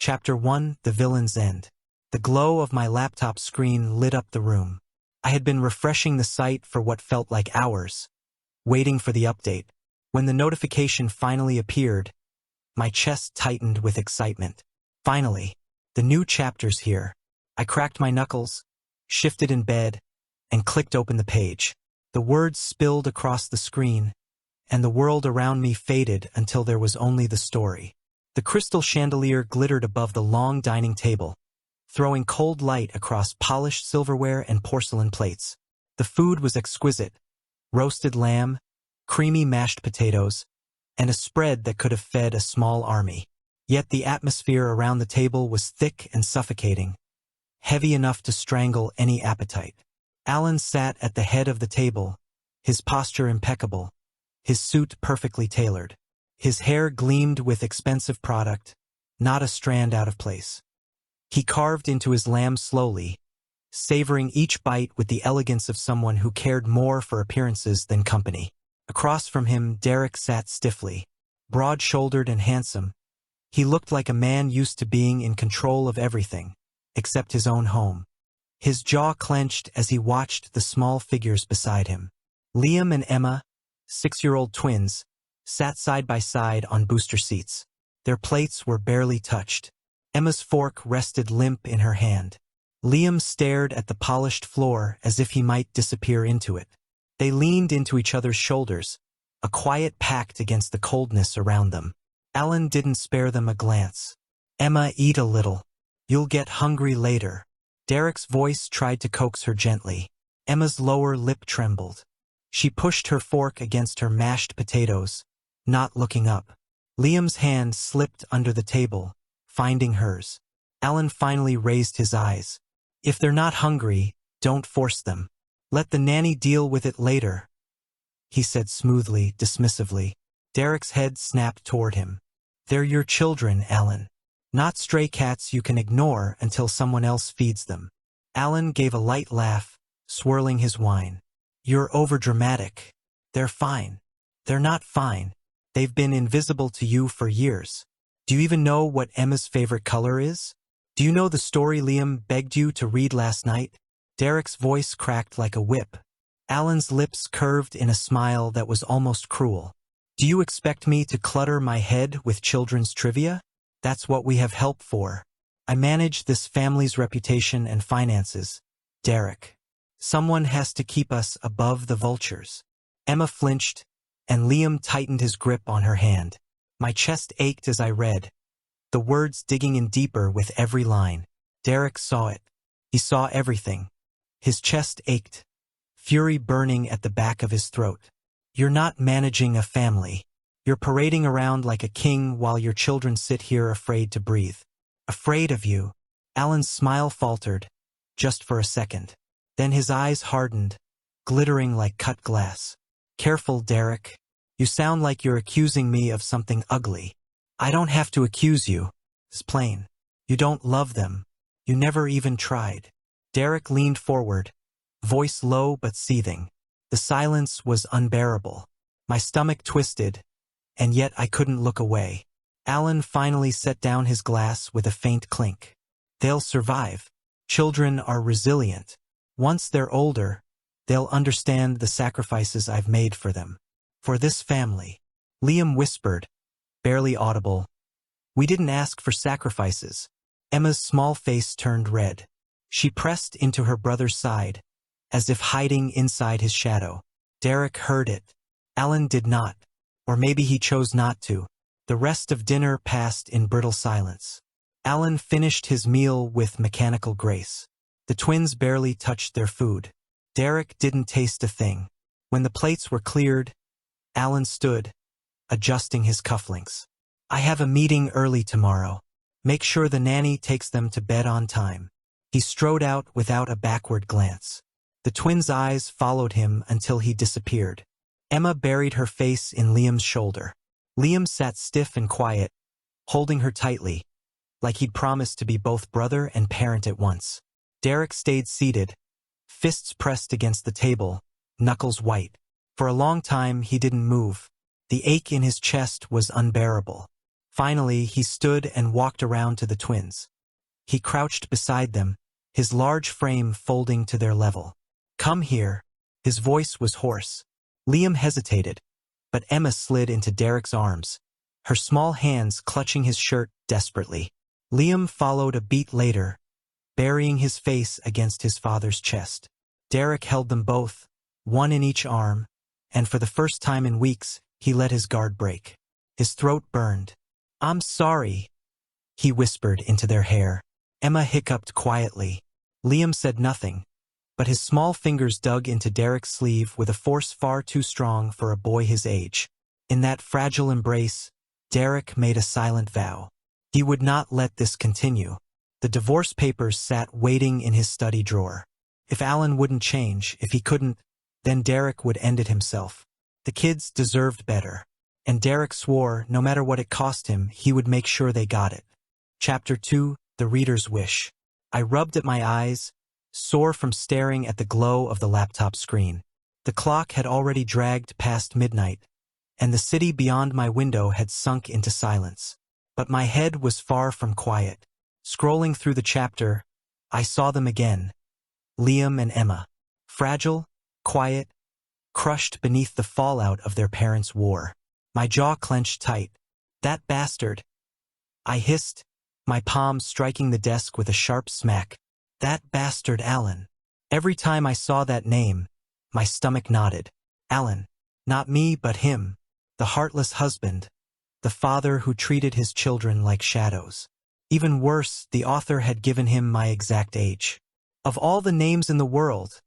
Chapter 1: The Villain's End. The glow of my laptop screen lit up the room. I had been refreshing the site for what felt like hours, waiting for the update. When the notification finally appeared, my chest tightened with excitement. Finally, the new chapter's here. I cracked my knuckles, shifted in bed, and clicked open the page. The words spilled across the screen, and the world around me faded until there was only the story. The crystal chandelier glittered above the long dining table, throwing cold light across polished silverware and porcelain plates. The food was exquisite: roasted lamb, creamy mashed potatoes, and a spread that could have fed a small army. Yet the atmosphere around the table was thick and suffocating, heavy enough to strangle any appetite. Alan sat at the head of the table, his posture impeccable, his suit perfectly tailored. His hair gleamed with expensive product, not a strand out of place. He carved into his lamb slowly, savoring each bite with the elegance of someone who cared more for appearances than company. Across from him, Derek sat stiffly, broad-shouldered and handsome. He looked like a man used to being in control of everything, except his own home. His jaw clenched as he watched the small figures beside him. Liam and Emma, 6-year-old twins, sat side by side on booster seats. Their plates were barely touched. Emma's fork rested limp in her hand. Liam stared at the polished floor as if he might disappear into it. They leaned into each other's shoulders, a quiet pact against the coldness around them. Alan didn't spare them a glance. "Emma, eat a little. You'll get hungry later." Derek's voice tried to coax her gently. Emma's lower lip trembled. She pushed her fork against her mashed potatoes, not looking up. Liam's hand slipped under the table, finding hers. Alan finally raised his eyes. "If they're not hungry, don't force them. Let the nanny deal with it later," he said smoothly, dismissively. Derek's head snapped toward him. "They're your children, Alan. Not stray cats you can ignore until someone else feeds them." Alan gave a light laugh, swirling his wine. "You're overdramatic. They're fine." "They're not fine. They've been invisible to you for years. Do you even know what Emma's favorite color is? Do you know the story Liam begged you to read last night?" Derek's voice cracked like a whip. Alan's lips curved in a smile that was almost cruel. "Do you expect me to clutter my head with children's trivia? That's what we have help for. I manage this family's reputation and finances, Derek. Someone has to keep us above the vultures." Emma flinched, and Liam tightened his grip on her hand. My chest ached as I read, the words digging in deeper with every line. Derek saw it. He saw everything. His chest ached, fury burning at the back of his throat. "You're not managing a family. You're parading around like a king while your children sit here afraid to breathe." "Afraid of you?" Alan's smile faltered, just for a second. Then his eyes hardened, glittering like cut glass. "Careful, Derek. You sound like you're accusing me of something ugly." "I don't have to accuse you. It's plain. You don't love them. You never even tried." Derek leaned forward, voice low but seething. The silence was unbearable. My stomach twisted, and yet I couldn't look away. Alan finally set down his glass with a faint clink. "They'll survive. Children are resilient. Once they're older, they'll understand the sacrifices I've made for them. For this family." Liam whispered, barely audible, "We didn't ask for sacrifices." Emma's small face turned red. She pressed into her brother's side, as if hiding inside his shadow. Derek heard it. Alan did not, or maybe he chose not to. The rest of dinner passed in brittle silence. Alan finished his meal with mechanical grace. The twins barely touched their food. Derek didn't taste a thing. When the plates were cleared, Alan stood, adjusting his cufflinks. "I have a meeting early tomorrow. Make sure the nanny takes them to bed on time." He strode out without a backward glance. The twins' eyes followed him until he disappeared. Emma buried her face in Liam's shoulder. Liam sat stiff and quiet, holding her tightly, like he'd promised to be both brother and parent at once. Derek stayed seated, fists pressed against the table, knuckles white. For a long time he didn't move. The ache in his chest was unbearable. Finally, he stood and walked around to the twins. He crouched beside them, his large frame folding to their level. "Come here." His voice was hoarse. Liam hesitated, but Emma slid into Derek's arms, her small hands clutching his shirt desperately. Liam followed a beat later, burying his face against his father's chest. Derek held them both, one in each arm, and for the first time in weeks, he let his guard break. His throat burned. "I'm sorry," he whispered into their hair. Emma hiccuped quietly. Liam said nothing, but his small fingers dug into Derek's sleeve with a force far too strong for a boy his age. In that fragile embrace, Derek made a silent vow. He would not let this continue. The divorce papers sat waiting in his study drawer. If Alan wouldn't change, if he couldn't, then Derek would end it himself. The kids deserved better. And Derek swore, no matter what it cost him, he would make sure they got it. Chapter 2, The Reader's Wish. I rubbed at my eyes, sore from staring at the glow of the laptop screen. The clock had already dragged past midnight, and the city beyond my window had sunk into silence. But my head was far from quiet. Scrolling through the chapter, I saw them again. Liam and Emma. Fragile, quiet, crushed beneath the fallout of their parents' war. My jaw clenched tight. "That bastard," I hissed, my palm striking the desk with a sharp smack. "That bastard Alan." Every time I saw that name, my stomach knotted. Alan. Not me, but him. The heartless husband. The father who treated his children like shadows. Even worse, the author had given him my exact age. "Of all the names in the world,"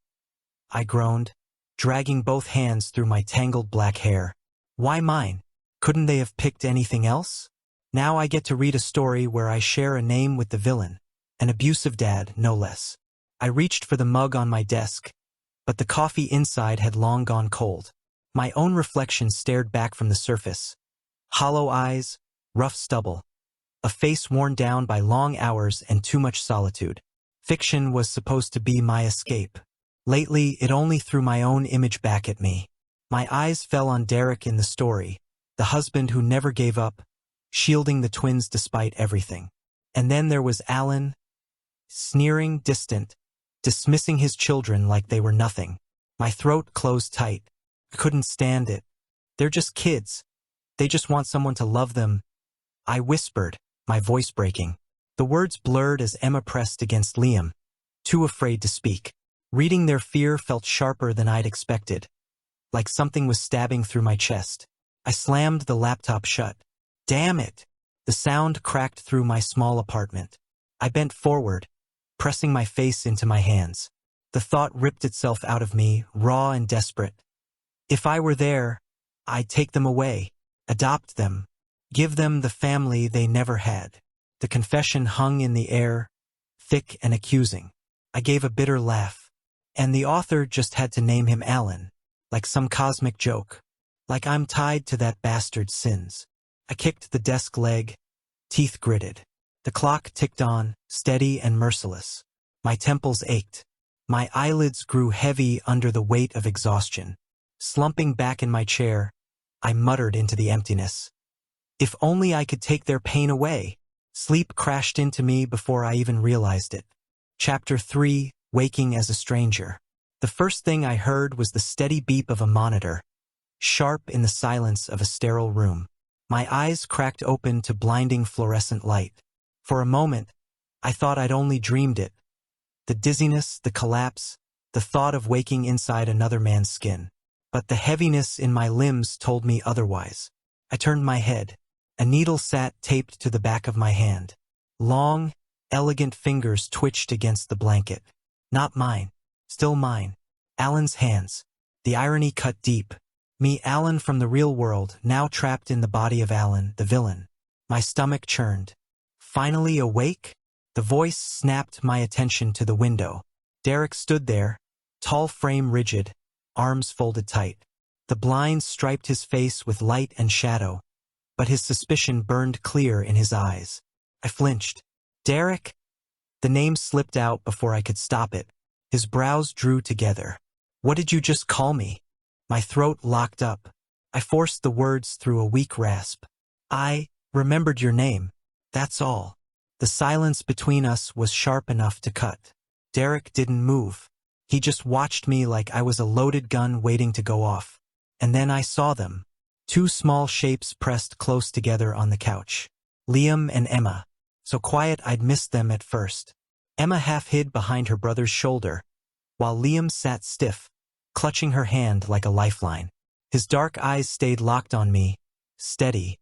I groaned, dragging both hands through my tangled black hair. "Why mine? Couldn't they have picked anything else? Now I get to read a story where I share a name with the villain, an abusive dad, no less." I reached for the mug on my desk, but the coffee inside had long gone cold. My own reflection stared back from the surface. Hollow eyes, rough stubble, a face worn down by long hours and too much solitude. Fiction was supposed to be my escape. Lately, it only threw my own image back at me. My eyes fell on Derek in the story, the husband who never gave up, shielding the twins despite everything. And then there was Alan, sneering, distant, dismissing his children like they were nothing. My throat closed tight. I couldn't stand it. "They're just kids. They just want someone to love them," I whispered, my voice breaking. The words blurred as Emma pressed against Liam, too afraid to speak. Reading their fear felt sharper than I'd expected, like something was stabbing through my chest. I slammed the laptop shut. "Damn it!" The sound cracked through my small apartment. I bent forward, pressing my face into my hands. The thought ripped itself out of me, raw and desperate. If I were there, I'd take them away, adopt them, give them the family they never had. The confession hung in the air, thick and accusing. I gave a bitter laugh. And the author just had to name him Alan, like some cosmic joke. Like I'm tied to that bastard's sins. I kicked the desk leg, teeth gritted. The clock ticked on, steady and merciless. My temples ached. My eyelids grew heavy under the weight of exhaustion. Slumping back in my chair, I muttered into the emptiness. If only I could take their pain away. Sleep crashed into me before I even realized it. Chapter 3, Waking as a Stranger. The first thing I heard was the steady beep of a monitor, sharp in the silence of a sterile room. My eyes cracked open to blinding fluorescent light. For a moment, I thought I'd only dreamed it. The dizziness, the collapse, the thought of waking inside another man's skin. But the heaviness in my limbs told me otherwise. I turned my head. A needle sat taped to the back of my hand. Long, elegant fingers twitched against the blanket. Not mine. Still mine. Alan's hands. The irony cut deep. Me, Alan from the real world, now trapped in the body of Alan, the villain. My stomach churned. Finally awake? The voice snapped my attention to the window. Derek stood there, tall frame rigid, arms folded tight. The blinds striped his face with light and shadow, but his suspicion burned clear in his eyes. I flinched. "Derek?" The name slipped out before I could stop it. His brows drew together. "What did you just call me?" My throat locked up. I forced the words through a weak rasp. remembered your name. That's all. The silence between us was sharp enough to cut. Derek didn't move. He just watched me like I was a loaded gun waiting to go off. And then I saw them. Two small shapes pressed close together on the couch. Liam and Emma. So quiet I'd missed them at first. Emma half hid behind her brother's shoulder, while Liam sat stiff, clutching her hand like a lifeline. His dark eyes stayed locked on me, steady,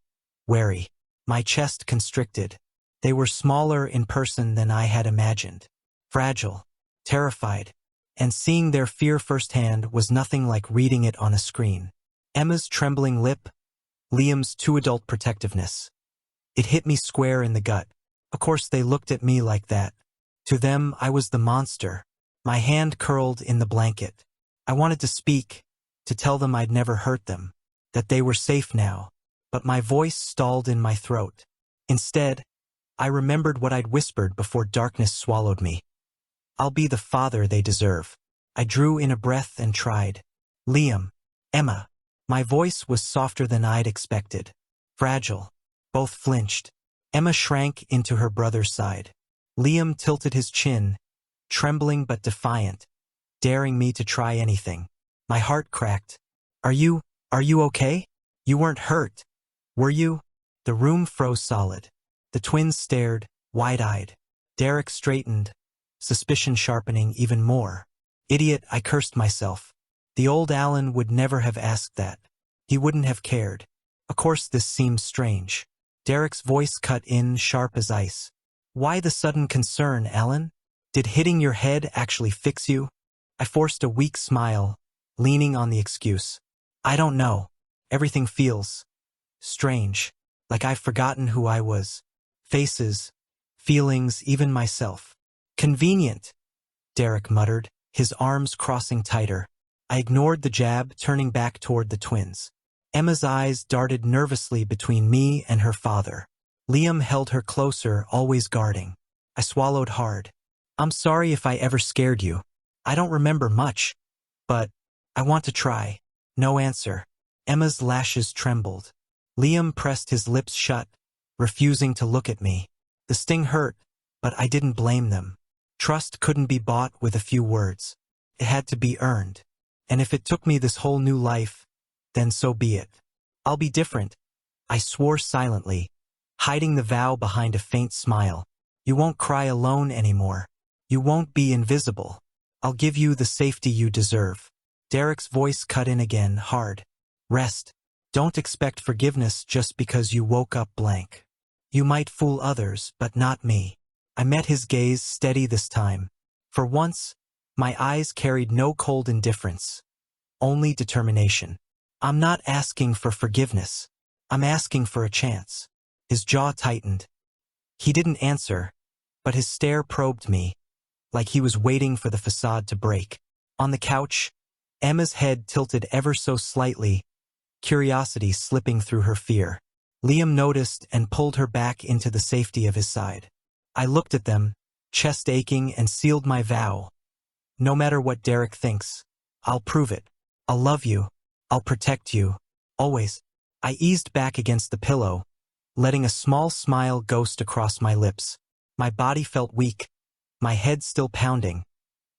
wary. My chest constricted. They were smaller in person than I had imagined. Fragile, terrified, and seeing their fear firsthand was nothing like reading it on a screen. Emma's trembling lip, Liam's too-adult protectiveness. It hit me square in the gut. Of course they looked at me like that. To them, I was the monster. My hand curled in the blanket. I wanted to speak, to tell them I'd never hurt them, that they were safe now, but my voice stalled in my throat. Instead, I remembered what I'd whispered before darkness swallowed me. I'll be the father they deserve. I drew in a breath and tried. Liam, Emma. My voice was softer than I'd expected. Fragile. Both flinched. Emma shrank into her brother's side. Liam tilted his chin, trembling but defiant, daring me to try anything. My heart cracked. Are you okay? You weren't hurt, were you? The room froze solid. The twins stared, wide-eyed. Derek straightened, suspicion sharpening even more. Idiot, I cursed myself. The old Alan would never have asked that. He wouldn't have cared. Of course this seemed strange. Derek's voice cut in sharp as ice. Why the sudden concern, Alan? Did hitting your head actually fix you? I forced a weak smile, leaning on the excuse. I don't know. Everything feels strange, like I've forgotten who I was. Faces, feelings, even myself. Convenient, Derek muttered, his arms crossing tighter. I ignored the jab, turning back toward the twins. Emma's eyes darted nervously between me and her father. Liam held her closer, always guarding. I swallowed hard. I'm sorry if I ever scared you. I don't remember much, but I want to try. No answer. Emma's lashes trembled. Liam pressed his lips shut, refusing to look at me. The sting hurt, but I didn't blame them. Trust couldn't be bought with a few words. It had to be earned. And if it took me this whole new life, then so be it. I'll be different. I swore silently, hiding the vow behind a faint smile. You won't cry alone anymore. You won't be invisible. I'll give you the safety you deserve. Derek's voice cut in again, hard. Rest. Don't expect forgiveness just because you woke up blank. You might fool others, but not me. I met his gaze, steady this time. For once, my eyes carried no cold indifference, only determination. I'm not asking for forgiveness. I'm asking for a chance. His jaw tightened. He didn't answer, but his stare probed me, like he was waiting for the facade to break. On the couch, Emma's head tilted ever so slightly, curiosity slipping through her fear. Liam noticed and pulled her back into the safety of his side. I looked at them, chest aching, and sealed my vow. No matter what Derek thinks, I'll prove it. I'll love you. I'll protect you. Always. I eased back against the pillow, letting a small smile ghost across my lips. My body felt weak, my head still pounding,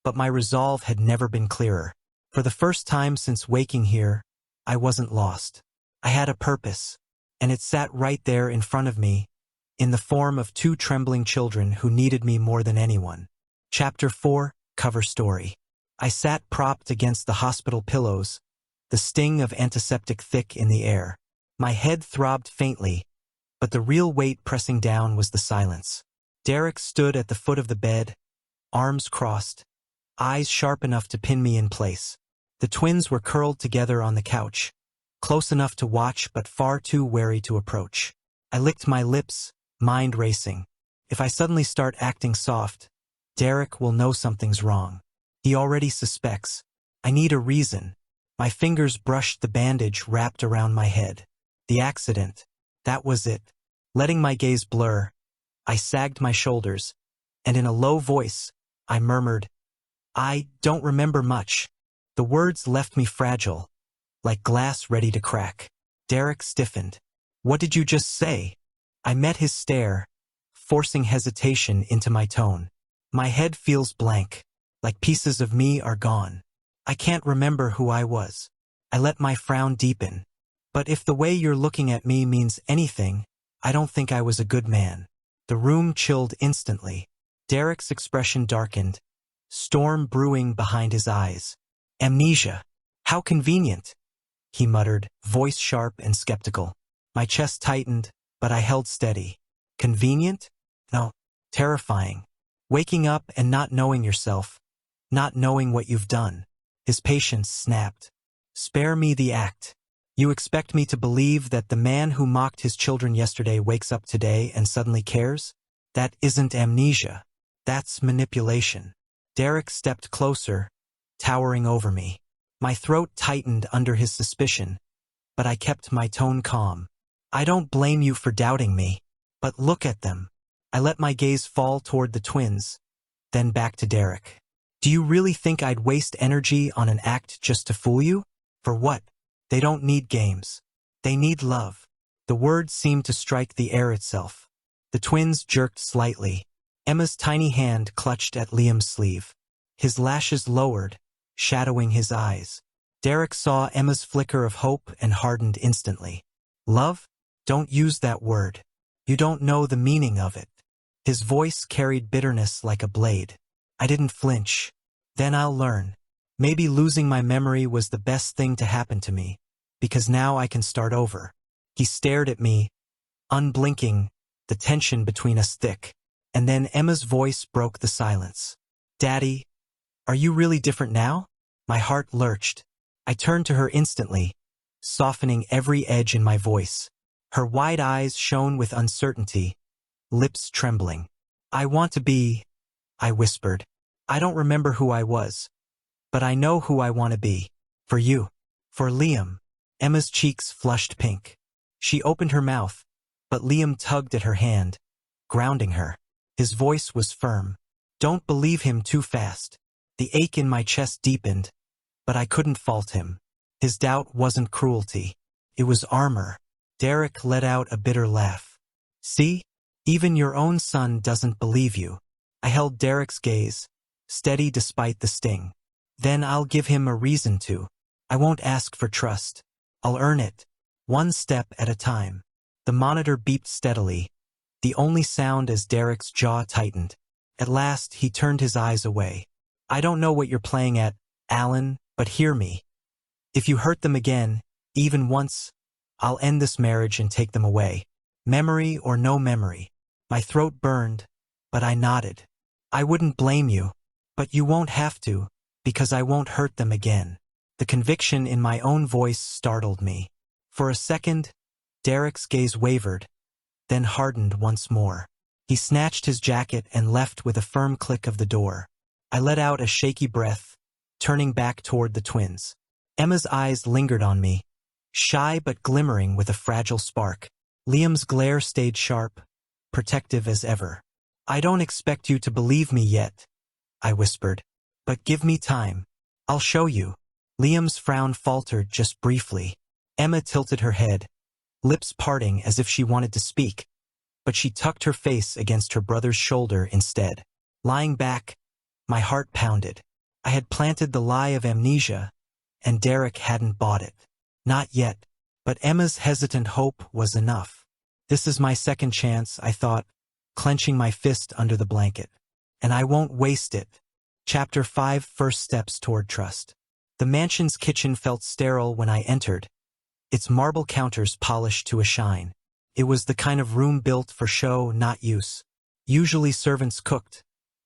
but my resolve had never been clearer. For the first time since waking here, I wasn't lost. I had a purpose, and it sat right there in front of me, in the form of two trembling children who needed me more than anyone. Chapter 4, Cover Story. I sat propped against the hospital pillows, the sting of antiseptic thick in the air. My head throbbed faintly, but the real weight pressing down was the silence. Derek stood at the foot of the bed, arms crossed, eyes sharp enough to pin me in place. The twins were curled together on the couch, close enough to watch but far too wary to approach. I licked my lips, mind racing. If I suddenly start acting soft, Derek will know something's wrong. He already suspects. I need a reason. My fingers brushed the bandage wrapped around my head. The accident. That was it. Letting my gaze blur, I sagged my shoulders, and in a low voice, I murmured, I don't remember much. The words left me fragile, like glass ready to crack. Derek stiffened. What did you just say? I met his stare, forcing hesitation into my tone. My head feels blank, like pieces of me are gone. I can't remember who I was. I let my frown deepen. But if the way you're looking at me means anything, I don't think I was a good man. The room chilled instantly. Derek's expression darkened, storm brewing behind his eyes. Amnesia. How convenient, he muttered, voice sharp and skeptical. My chest tightened, but I held steady. Convenient? No. Terrifying. Waking up and not knowing yourself, not knowing what you've done. His patience snapped. Spare me the act. You expect me to believe that the man who mocked his children yesterday wakes up today and suddenly cares? That isn't amnesia. That's manipulation. Derek stepped closer, towering over me. My throat tightened under his suspicion, but I kept my tone calm. I don't blame you for doubting me, but look at them. I let my gaze fall toward the twins, then back to Derek. Do you really think I'd waste energy on an act just to fool you? For what? They don't need games. They need love. The words seemed to strike the air itself. The twins jerked slightly. Emma's tiny hand clutched at Liam's sleeve. His lashes lowered, shadowing his eyes. Derek saw Emma's flicker of hope and hardened instantly. Love? Don't use that word. You don't know the meaning of it. His voice carried bitterness like a blade. I didn't flinch. Then I'll learn. Maybe losing my memory was the best thing to happen to me, because now I can start over. He stared at me, unblinking, the tension between us thick. And then Emma's voice broke the silence. Daddy, are you really different now? My heart lurched. I turned to her instantly, softening every edge in my voice. Her wide eyes shone with uncertainty, lips trembling. I want to be, I whispered. I don't remember who I was, but I know who I want to be. For you. For Liam. Emma's cheeks flushed pink. She opened her mouth, but Liam tugged at her hand, grounding her. His voice was firm. Don't believe him too fast. The ache in my chest deepened, but I couldn't fault him. His doubt wasn't cruelty. It was armor. Derek let out a bitter laugh. See? Even your own son doesn't believe you. I held Derek's gaze, steady despite the sting. Then I'll give him a reason to. I won't ask for trust. I'll earn it, one step at a time. The monitor beeped steadily, the only sound as Derek's jaw tightened. At last, he turned his eyes away. I don't know what you're playing at, Alan, but hear me. If you hurt them again, even once, I'll end this marriage and take them away. Memory or no memory. My throat burned, but I nodded. I wouldn't blame you, but you won't have to, because I won't hurt them again. The conviction in my own voice startled me. For a second, Derek's gaze wavered, then hardened once more. He snatched his jacket and left with a firm click of the door. I let out a shaky breath, turning back toward the twins. Emma's eyes lingered on me, shy but glimmering with a fragile spark. Liam's glare stayed sharp, protective as ever. I don't expect you to believe me yet, I whispered. But give me time. I'll show you. Liam's frown faltered just briefly. Emma tilted her head, lips parting as if she wanted to speak, but she tucked her face against her brother's shoulder instead. Lying back, my heart pounded. I had planted the lie of amnesia, and Derek hadn't bought it. Not yet, but Emma's hesitant hope was enough. This is my second chance, I thought, clenching my fist under the blanket. And I won't waste it. Chapter 5: First Steps Toward Trust. The mansion's kitchen felt sterile when I entered, its marble counters polished to a shine. It was the kind of room built for show, not use. Usually servants cooked,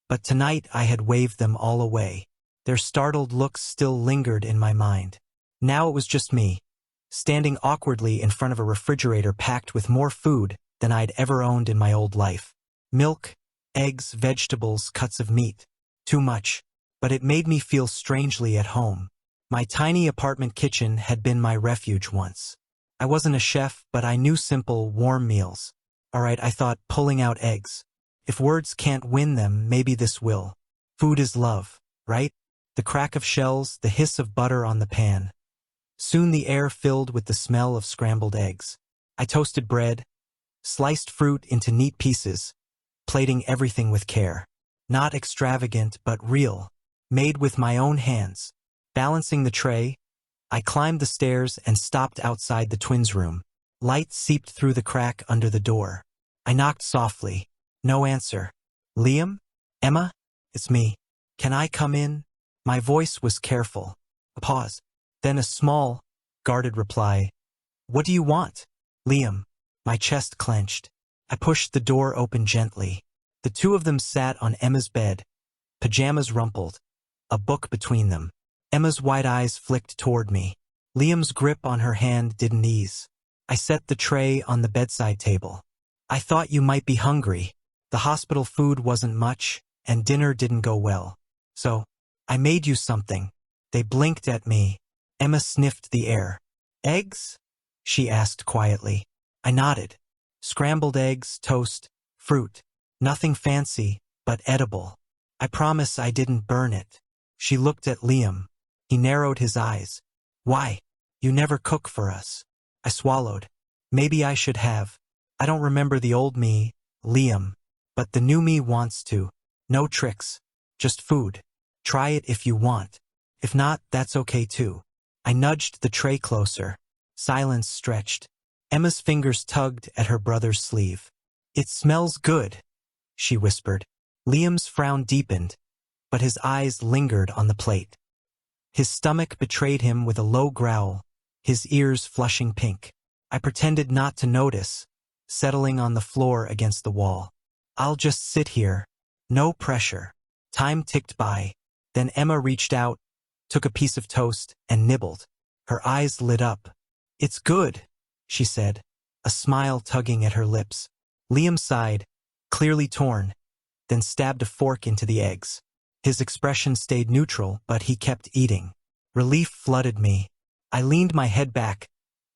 but tonight I had waved them all away. Their startled looks still lingered in my mind. Now it was just me, standing awkwardly in front of a refrigerator packed with more food than I'd ever owned in my old life. Milk, eggs, vegetables, cuts of meat. Too much, but it made me feel strangely at home. My tiny apartment kitchen had been my refuge once. I wasn't a chef, but I knew simple, warm meals. All right, I thought, pulling out eggs. If words can't win them, maybe this will. Food is love, right? The crack of shells, the hiss of butter on the pan. Soon the air filled with the smell of scrambled eggs. I toasted bread, sliced fruit into neat pieces, plating everything with care. Not extravagant, but real, made with my own hands. Balancing the tray, I climbed the stairs and stopped outside the twins' room. Light seeped through the crack under the door. I knocked softly. No answer. Liam? Emma? It's me. Can I come in? My voice was careful. A pause. Then a small, guarded reply. What do you want? Liam. My chest clenched. I pushed the door open gently. The two of them sat on Emma's bed, pajamas rumpled, a book between them. Emma's wide eyes flicked toward me. Liam's grip on her hand didn't ease. I set the tray on the bedside table. I thought you might be hungry. The hospital food wasn't much, and dinner didn't go well. So, I made you something. They blinked at me. Emma sniffed the air. Eggs? She asked quietly. I nodded. Scrambled eggs, toast, fruit. Nothing fancy, but edible. I promise I didn't burn it. She looked at Liam. He narrowed his eyes. Why? You never cook for us. I swallowed. Maybe I should have. I don't remember the old me, Liam, but the new me wants to. No tricks. Just food. Try it if you want. If not, that's okay too. I nudged the tray closer. Silence stretched. Emma's fingers tugged at her brother's sleeve. It smells good, she whispered. Liam's frown deepened, but his eyes lingered on the plate. His stomach betrayed him with a low growl, his ears flushing pink. I pretended not to notice, settling on the floor against the wall. I'll just sit here. No pressure. Time ticked by. Then Emma reached out, took a piece of toast, and nibbled. Her eyes lit up. It's good, she said, a smile tugging at her lips. Liam sighed, clearly torn, then stabbed a fork into the eggs. His expression stayed neutral, but he kept eating. Relief flooded me. I leaned my head back,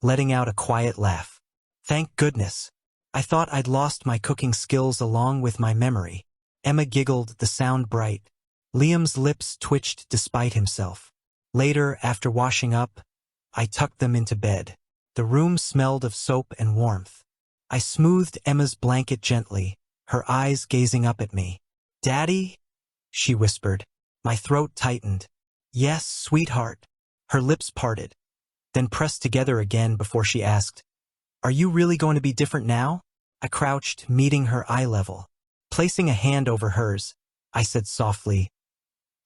letting out a quiet laugh. Thank goodness. I thought I'd lost my cooking skills along with my memory. Emma giggled, the sound bright. Liam's lips twitched despite himself. Later, after washing up, I tucked them into bed. The room smelled of soap and warmth. I smoothed Emma's blanket gently, her eyes gazing up at me. Daddy? She whispered. My throat tightened. Yes, sweetheart. Her lips parted, then pressed together again before she asked, Are you really going to be different now? I crouched, meeting her eye level. Placing a hand over hers, I said softly,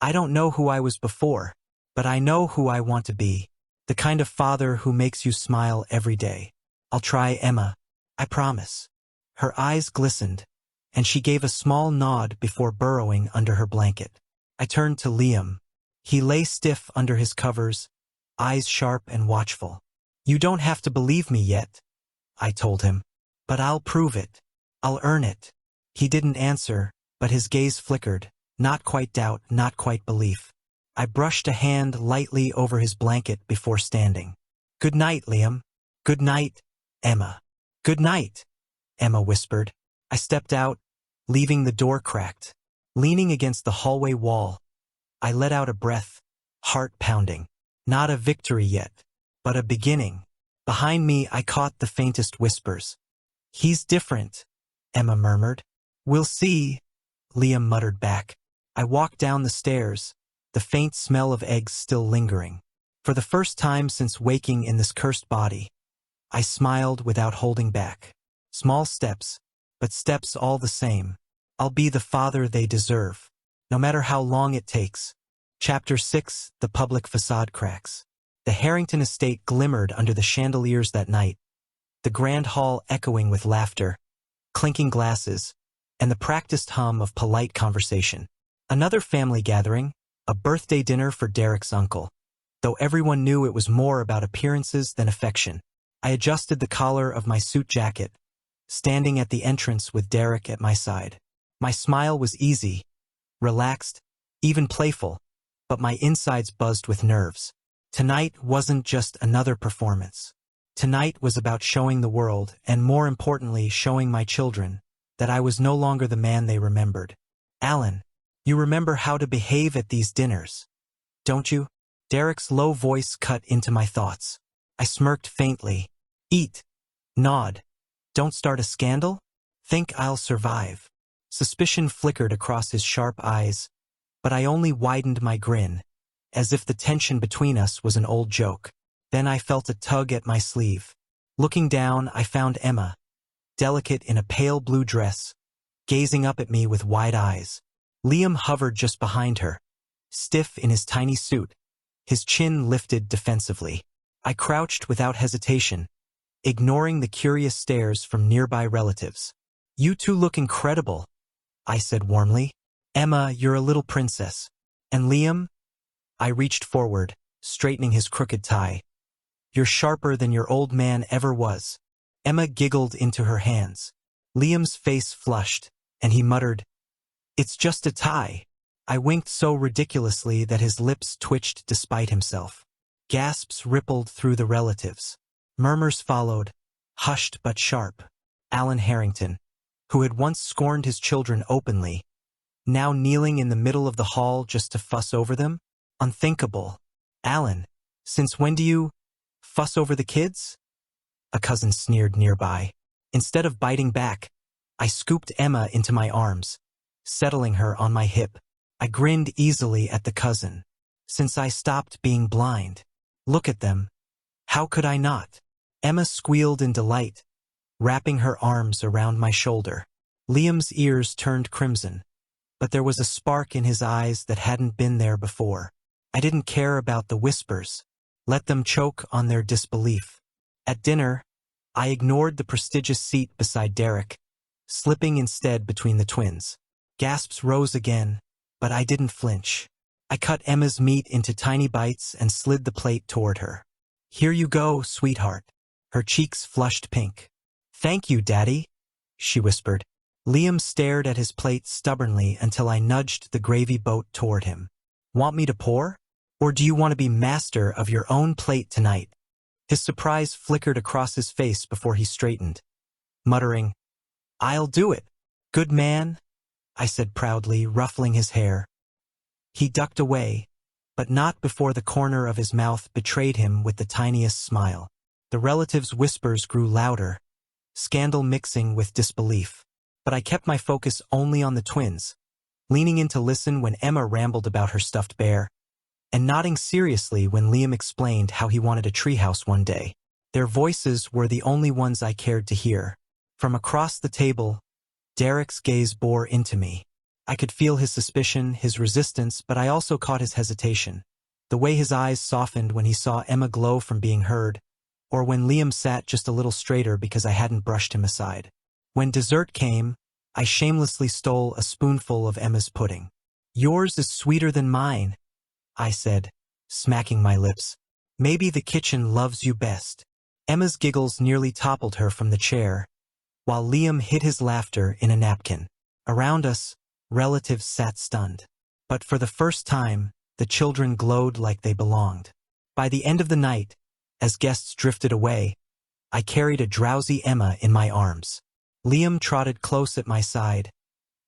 I don't know who I was before, but I know who I want to be. The kind of father who makes you smile every day. I'll try, Emma. I promise. Her eyes glistened, and she gave a small nod before burrowing under her blanket. I turned to Liam. He lay stiff under his covers, eyes sharp and watchful. You don't have to believe me yet, I told him, but I'll prove it. I'll earn it. He didn't answer, but his gaze flickered, not quite doubt, not quite belief. I brushed a hand lightly over his blanket before standing. Good night, Liam. Good night, Emma. Good night, Emma whispered. I stepped out, leaving the door cracked. Leaning against the hallway wall, I let out a breath, heart pounding. Not a victory yet, but a beginning. Behind me, I caught the faintest whispers. He's different, Emma murmured. We'll see, Liam muttered back. I walked down the stairs, the faint smell of eggs still lingering. For the first time since waking in this cursed body, I smiled without holding back. Small steps, but steps all the same. I'll be the father they deserve, no matter how long it takes. Chapter 6, The Public Facade Cracks. The Harrington estate glimmered under the chandeliers that night, the grand hall echoing with laughter, clinking glasses, and the practiced hum of polite conversation. Another family gathering, a birthday dinner for Derek's uncle. Though everyone knew it was more about appearances than affection. I adjusted the collar of my suit jacket, standing at the entrance with Derek at my side. My smile was easy, relaxed, even playful, but my insides buzzed with nerves. Tonight wasn't just another performance. Tonight was about showing the world, and more importantly, showing my children, that I was no longer the man they remembered. Alan, you remember how to behave at these dinners, don't you? Derek's low voice cut into my thoughts. I smirked faintly. Eat. Nod. Don't start a scandal? Think I'll survive. Suspicion flickered across his sharp eyes, but I only widened my grin, as if the tension between us was an old joke. Then I felt a tug at my sleeve. Looking down, I found Emma, delicate in a pale blue dress, gazing up at me with wide eyes. Liam hovered just behind her, stiff in his tiny suit, his chin lifted defensively. I crouched without hesitation, ignoring the curious stares from nearby relatives. "You two look incredible," I said warmly. "Emma, you're a little princess. And Liam?" I reached forward, straightening his crooked tie. "You're sharper than your old man ever was." Emma giggled into her hands. Liam's face flushed, and he muttered, "It's just a tie." I winked so ridiculously that his lips twitched despite himself. Gasps rippled through the relatives. Murmurs followed, hushed but sharp. Alan Harrington, who had once scorned his children openly, now kneeling in the middle of the hall just to fuss over them? Unthinkable. "Alan, since when do you fuss over the kids?" A cousin sneered nearby. Instead of biting back, I scooped Emma into my arms, settling her on my hip. I grinned easily at the cousin. Since I stopped being blind. Look at them. How could I not? Emma squealed in delight, wrapping her arms around my shoulder. Liam's ears turned crimson, but there was a spark in his eyes that hadn't been there before. I didn't care about the whispers. Let them choke on their disbelief. At dinner, I ignored the prestigious seat beside Derek, slipping instead between the twins. Gasps rose again, but I didn't flinch. I cut Emma's meat into tiny bites and slid the plate toward her. "Here you go, sweetheart." Her cheeks flushed pink. "Thank you, Daddy," she whispered. Liam stared at his plate stubbornly until I nudged the gravy boat toward him. "Want me to pour? Or do you want to be master of your own plate tonight?" His surprise flickered across his face before he straightened, muttering, "I'll do it." "Good man," I said proudly, ruffling his hair. He ducked away, but not before the corner of his mouth betrayed him with the tiniest smile. The relatives' whispers grew louder, scandal mixing with disbelief. But I kept my focus only on the twins, leaning in to listen when Emma rambled about her stuffed bear, and nodding seriously when Liam explained how he wanted a treehouse one day. Their voices were the only ones I cared to hear. From across the table, Derek's gaze bore into me. I could feel his suspicion, his resistance, but I also caught his hesitation. The way his eyes softened when he saw Emma glow from being heard, or when Liam sat just a little straighter because I hadn't brushed him aside. When dessert came, I shamelessly stole a spoonful of Emma's pudding. "Yours is sweeter than mine," I said, smacking my lips. "Maybe the kitchen loves you best." Emma's giggles nearly toppled her from the chair, while Liam hid his laughter in a napkin. Around us, relatives sat stunned. But for the first time, the children glowed like they belonged. By the end of the night, as guests drifted away, I carried a drowsy Emma in my arms. Liam trotted close at my side,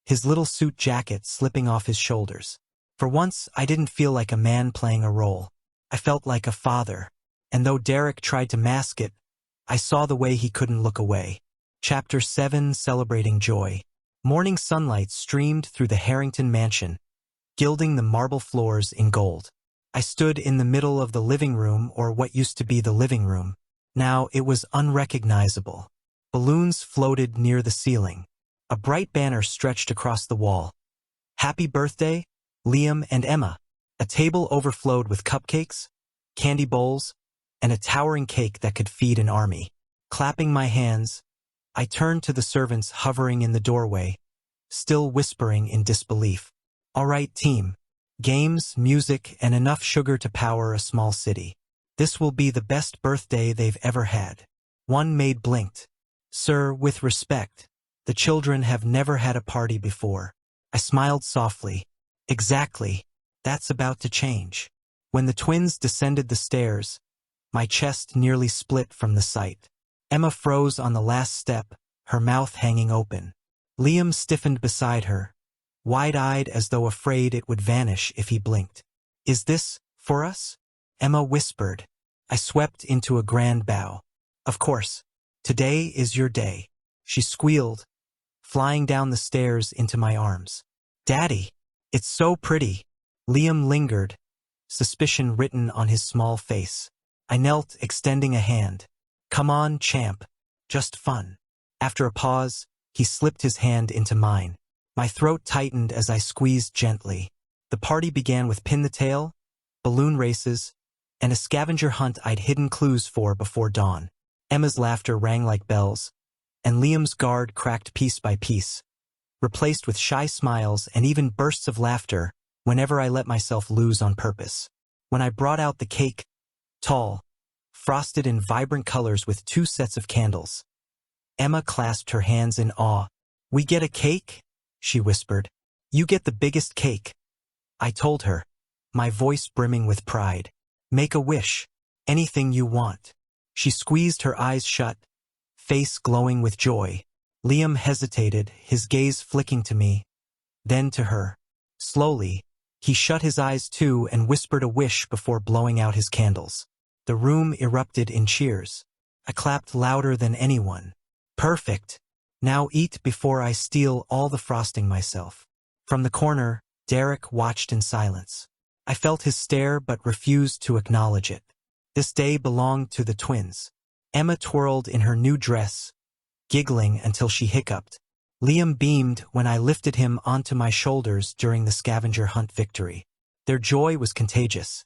his little suit jacket slipping off his shoulders. For once, I didn't feel like a man playing a role. I felt like a father, and though Derek tried to mask it, I saw the way he couldn't look away. Chapter 7: Celebrating Joy. Morning sunlight streamed through the Harrington mansion, gilding the marble floors in gold. I stood in the middle of the living room, or what used to be the living room. Now it was unrecognizable. Balloons floated near the ceiling. A bright banner stretched across the wall. "Happy birthday, Liam and Emma." A table overflowed with cupcakes, candy bowls, and a towering cake that could feed an army. Clapping my hands, I turned to the servants hovering in the doorway, still whispering in disbelief. "All right, team. Games, music, and enough sugar to power a small city. This will be the best birthday they've ever had." One maid blinked. "Sir, with respect, the children have never had a party before." I smiled softly. "Exactly. That's about to change." When the twins descended the stairs, my chest nearly split from the sight. Emma froze on the last step, her mouth hanging open. Liam stiffened beside her, wide-eyed as though afraid it would vanish if he blinked. "Is this for us?" Emma whispered. I swept into a grand bow. "Of course. Today is your day." she squealed, flying down the stairs into my arms. Daddy, it's so pretty. Liam lingered, suspicion written on his small face. I knelt, extending a hand. Come on, champ. Just fun. After a pause, he slipped his hand into mine. My throat tightened as I squeezed gently. The party began with pin the tail, balloon races, and a scavenger hunt I'd hidden clues for before dawn. Emma's laughter rang like bells, and Liam's guard cracked piece by piece, replaced with shy smiles and even bursts of laughter whenever I let myself loose on purpose. When I brought out the cake, tall, frosted in vibrant colors with 2 sets of candles, Emma clasped her hands in awe. We get a cake? She whispered. You get the biggest cake. I told her, my voice brimming with pride. Make a wish. Anything you want. She squeezed her eyes shut, face glowing with joy. Liam hesitated, his gaze flicking to me, then to her. Slowly, he shut his eyes too and whispered a wish before blowing out his candles. The room erupted in cheers. I clapped louder than anyone. Perfect. Now eat before I steal all the frosting myself. From the corner, Derek watched in silence. I felt his stare but refused to acknowledge it. This day belonged to the twins. Emma twirled in her new dress, giggling until she hiccuped. Liam beamed when I lifted him onto my shoulders during the scavenger hunt victory. Their joy was contagious.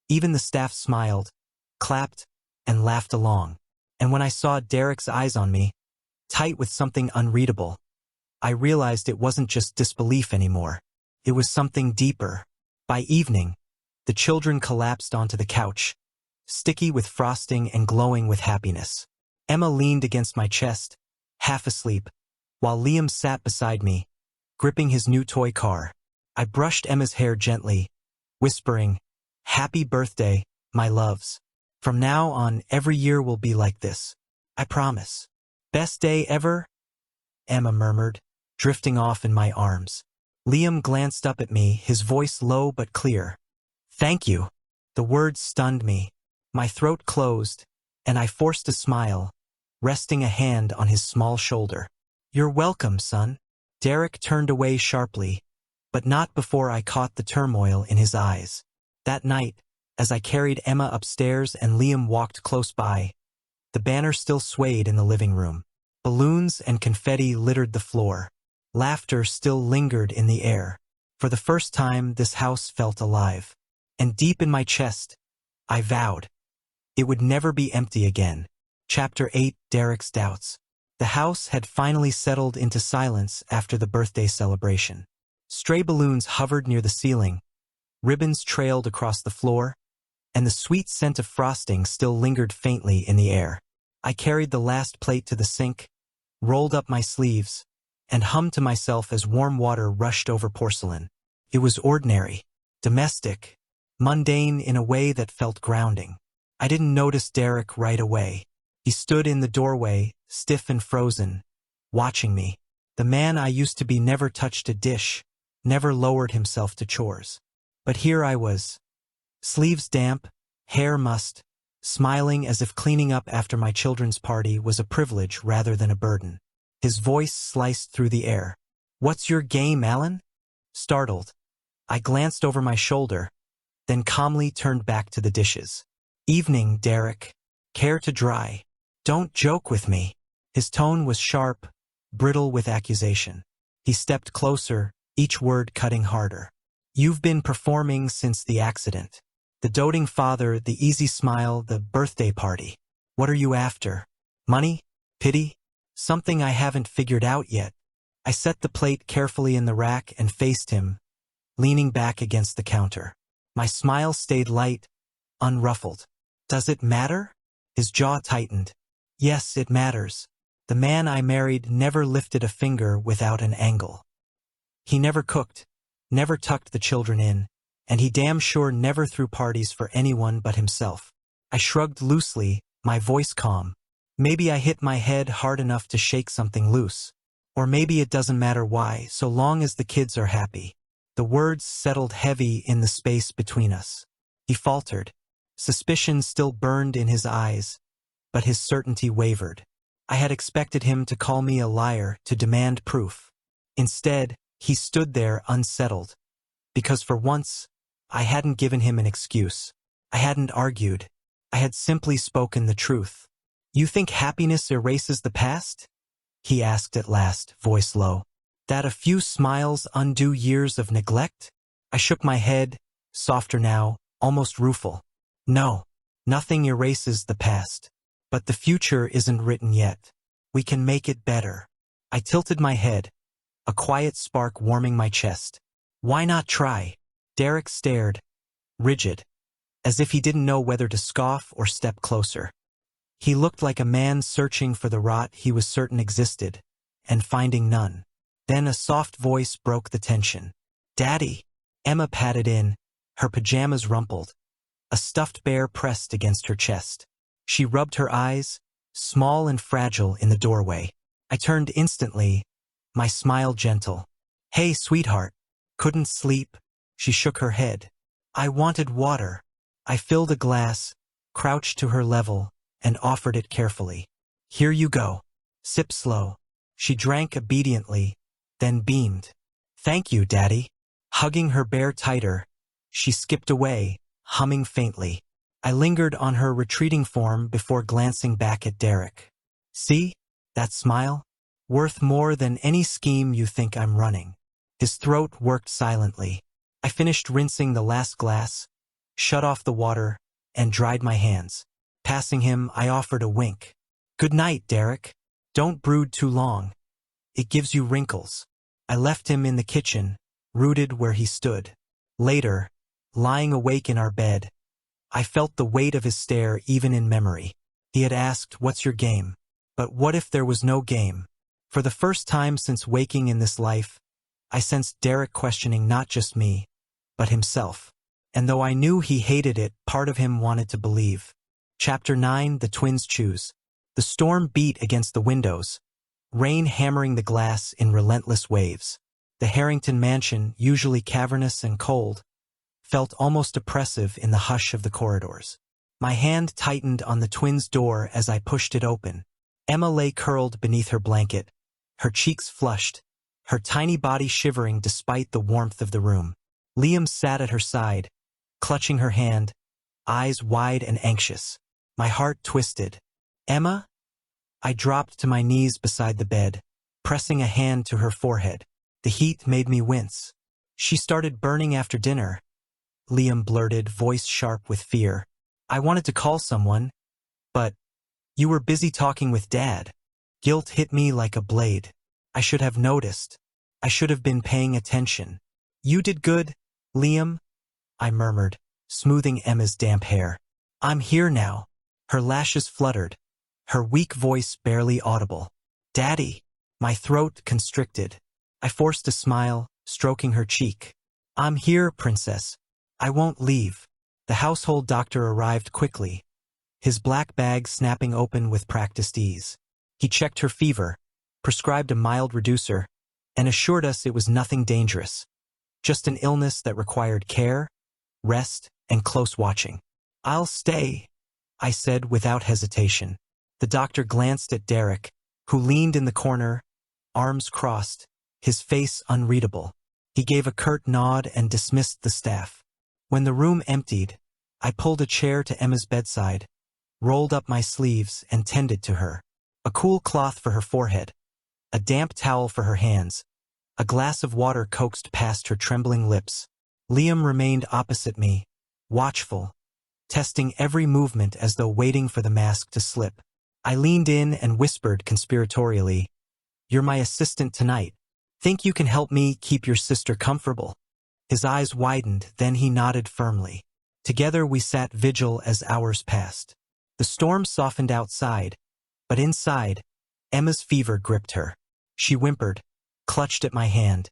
Even the staff smiled, clapped, and laughed along. And when I saw Derek's eyes on me, tight with something unreadable, I realized it wasn't just disbelief anymore. It was something deeper. By evening, the children collapsed onto the couch, sticky with frosting and glowing with happiness. Emma leaned against my chest, half asleep, while Liam sat beside me, gripping his new toy car. I brushed Emma's hair gently, whispering, "Happy birthday, my loves. From now on, every year will be like this. I promise." "Best day ever?" Emma murmured, drifting off in my arms. Liam glanced up at me, his voice low but clear. "Thank you." The words stunned me. My throat closed, and I forced a smile, resting a hand on his small shoulder. "You're welcome, son." Derek turned away sharply, but not before I caught the turmoil in his eyes. That night, as I carried Emma upstairs and Liam walked close by, the banner still swayed in the living room. Balloons and confetti littered the floor. Laughter still lingered in the air. For the first time, this house felt alive. And deep in my chest, I vowed it would never be empty again. Chapter 8: Derek's Doubts. The house had finally settled into silence after the birthday celebration. Stray balloons hovered near the ceiling, ribbons trailed across the floor, and the sweet scent of frosting still lingered faintly in the air. I carried the last plate to the sink, rolled up my sleeves, and hummed to myself as warm water rushed over porcelain. It was ordinary, domestic, mundane in a way that felt grounding. I didn't notice Derek right away. He stood in the doorway, stiff and frozen, watching me. The man I used to be never touched a dish, never lowered himself to chores. But here I was, sleeves damp, hair mussed, smiling as if cleaning up after my children's party was a privilege rather than a burden. His voice sliced through the air. "What's your game, Alan?" Startled, I glanced over my shoulder, then calmly turned back to the dishes. "Evening, Derek. Care to dry? Don't joke with me." His tone was sharp, brittle with accusation. He stepped closer, each word cutting harder. "You've been performing since the accident. The doting father, the easy smile, the birthday party. What are you after? Money? Pity? Something I haven't figured out yet." I set the plate carefully in the rack and faced him, leaning back against the counter. My smile stayed light, unruffled. "Does it matter?" His jaw tightened. "Yes, it matters. The man I married never lifted a finger without an angle. He never cooked, never tucked the children in, and he damn sure never threw parties for anyone but himself." I shrugged loosely, my voice calm. Maybe I hit my head hard enough to shake something loose. Or maybe it doesn't matter why, so long as the kids are happy. The words settled heavy in the space between us. He faltered. Suspicion still burned in his eyes, but his certainty wavered. I had expected him to call me a liar, to demand proof. Instead, he stood there unsettled. Because for once, I hadn't given him an excuse. I hadn't argued. I had simply spoken the truth. "You think happiness erases the past?" he asked at last, voice low. "That a few smiles undo years of neglect?" I shook my head, softer now, almost rueful. "No, nothing erases the past. But the future isn't written yet. We can make it better." I tilted my head, a quiet spark warming my chest. "Why not try?" Derek stared, rigid, as if he didn't know whether to scoff or step closer. He looked like a man searching for the rot he was certain existed, and finding none. Then a soft voice broke the tension. "Daddy." Emma patted in, her pajamas rumpled, a stuffed bear pressed against her chest. She rubbed her eyes, small and fragile, in the doorway. I turned instantly, my smile gentle. "Hey, sweetheart. Couldn't sleep?" She shook her head. "I wanted water." I filled a glass, crouched to her level, and offered it carefully. "Here you go. Sip slow." She drank obediently, then beamed. "Thank you, Daddy." Hugging her bear tighter, she skipped away, humming faintly. I lingered on her retreating form before glancing back at Derek. "See? That smile? Worth more than any scheme you think I'm running." His throat worked silently. I finished rinsing the last glass, shut off the water, and dried my hands. Passing him, I offered a wink. "Good night, Derek. Don't brood too long. It gives you wrinkles." I left him in the kitchen, rooted where he stood. Later, lying awake in our bed, I felt the weight of his stare even in memory. He had asked, "What's your game?" But what if there was no game? For the first time since waking in this life, I sensed Derek questioning not just me, but himself. And though I knew he hated it, part of him wanted to believe. Chapter 9: The Twins Choose. The storm beat against the windows, rain hammering the glass in relentless waves. The Harrington mansion, usually cavernous and cold, felt almost oppressive in the hush of the corridors. My hand tightened on the twins' door as I pushed it open. Emma lay curled beneath her blanket, her cheeks flushed, her tiny body shivering despite the warmth of the room. Liam sat at her side, clutching her hand, eyes wide and anxious. My heart twisted. "Emma?" I dropped to my knees beside the bed, pressing a hand to her forehead. The heat made me wince. "She started burning after dinner," Liam blurted, voice sharp with fear. "I wanted to call someone, but you were busy talking with Dad." Guilt hit me like a blade. I should have noticed. I should have been paying attention. "You did good, Liam," I murmured, smoothing Emma's damp hair. "I'm here now." Her lashes fluttered, her weak voice barely audible. "Daddy." My throat constricted. I forced a smile, stroking her cheek. "I'm here, Princess. I won't leave." The household doctor arrived quickly, his black bag snapping open with practiced ease. He checked her fever, prescribed a mild reducer, and assured us it was nothing dangerous, just an illness that required care, rest, and close watching. "I'll stay," I said without hesitation. The doctor glanced at Derek, who leaned in the corner, arms crossed, his face unreadable. He gave a curt nod and dismissed the staff. When the room emptied, I pulled a chair to Emma's bedside, rolled up my sleeves, and tended to her. A cool cloth for her forehead, a damp towel for her hands, a glass of water coaxed past her trembling lips. Liam remained opposite me, watchful, testing every movement as though waiting for the mask to slip. I leaned in and whispered conspiratorially, "You're my assistant tonight. Think you can help me keep your sister comfortable?" His eyes widened, then he nodded firmly. Together we sat vigil as hours passed. The storm softened outside, but inside, Emma's fever gripped her. She whimpered, clutched at my hand,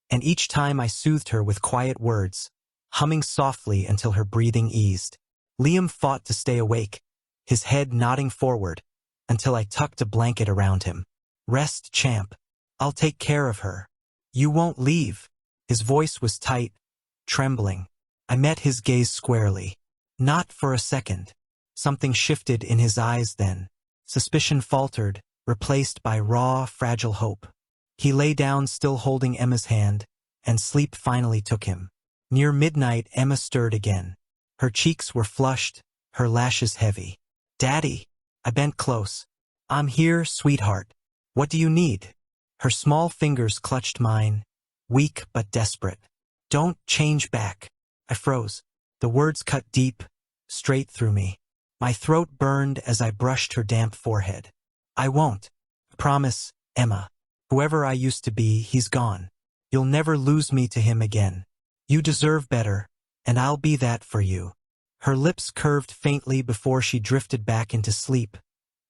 and each time I soothed her with quiet words, humming softly until her breathing eased. Liam fought to stay awake, his head nodding forward, until I tucked a blanket around him. "Rest, champ. I'll take care of her. You won't leave." His voice was tight, trembling. I met his gaze squarely. Not for a second. Something shifted in his eyes then. Suspicion faltered, replaced by raw, fragile hope. He lay down still holding Emma's hand, and sleep finally took him. Near midnight, Emma stirred again. Her cheeks were flushed, her lashes heavy. "Daddy!" I bent close. "I'm here, sweetheart. What do you need?" Her small fingers clutched mine, weak but desperate. "Don't change back." I froze. The words cut deep, straight through me. My throat burned as I brushed her damp forehead. "I won't. Promise, Emma. Whoever I used to be, he's gone. You'll never lose me to him again. You deserve better, and I'll be that for you." Her lips curved faintly before she drifted back into sleep,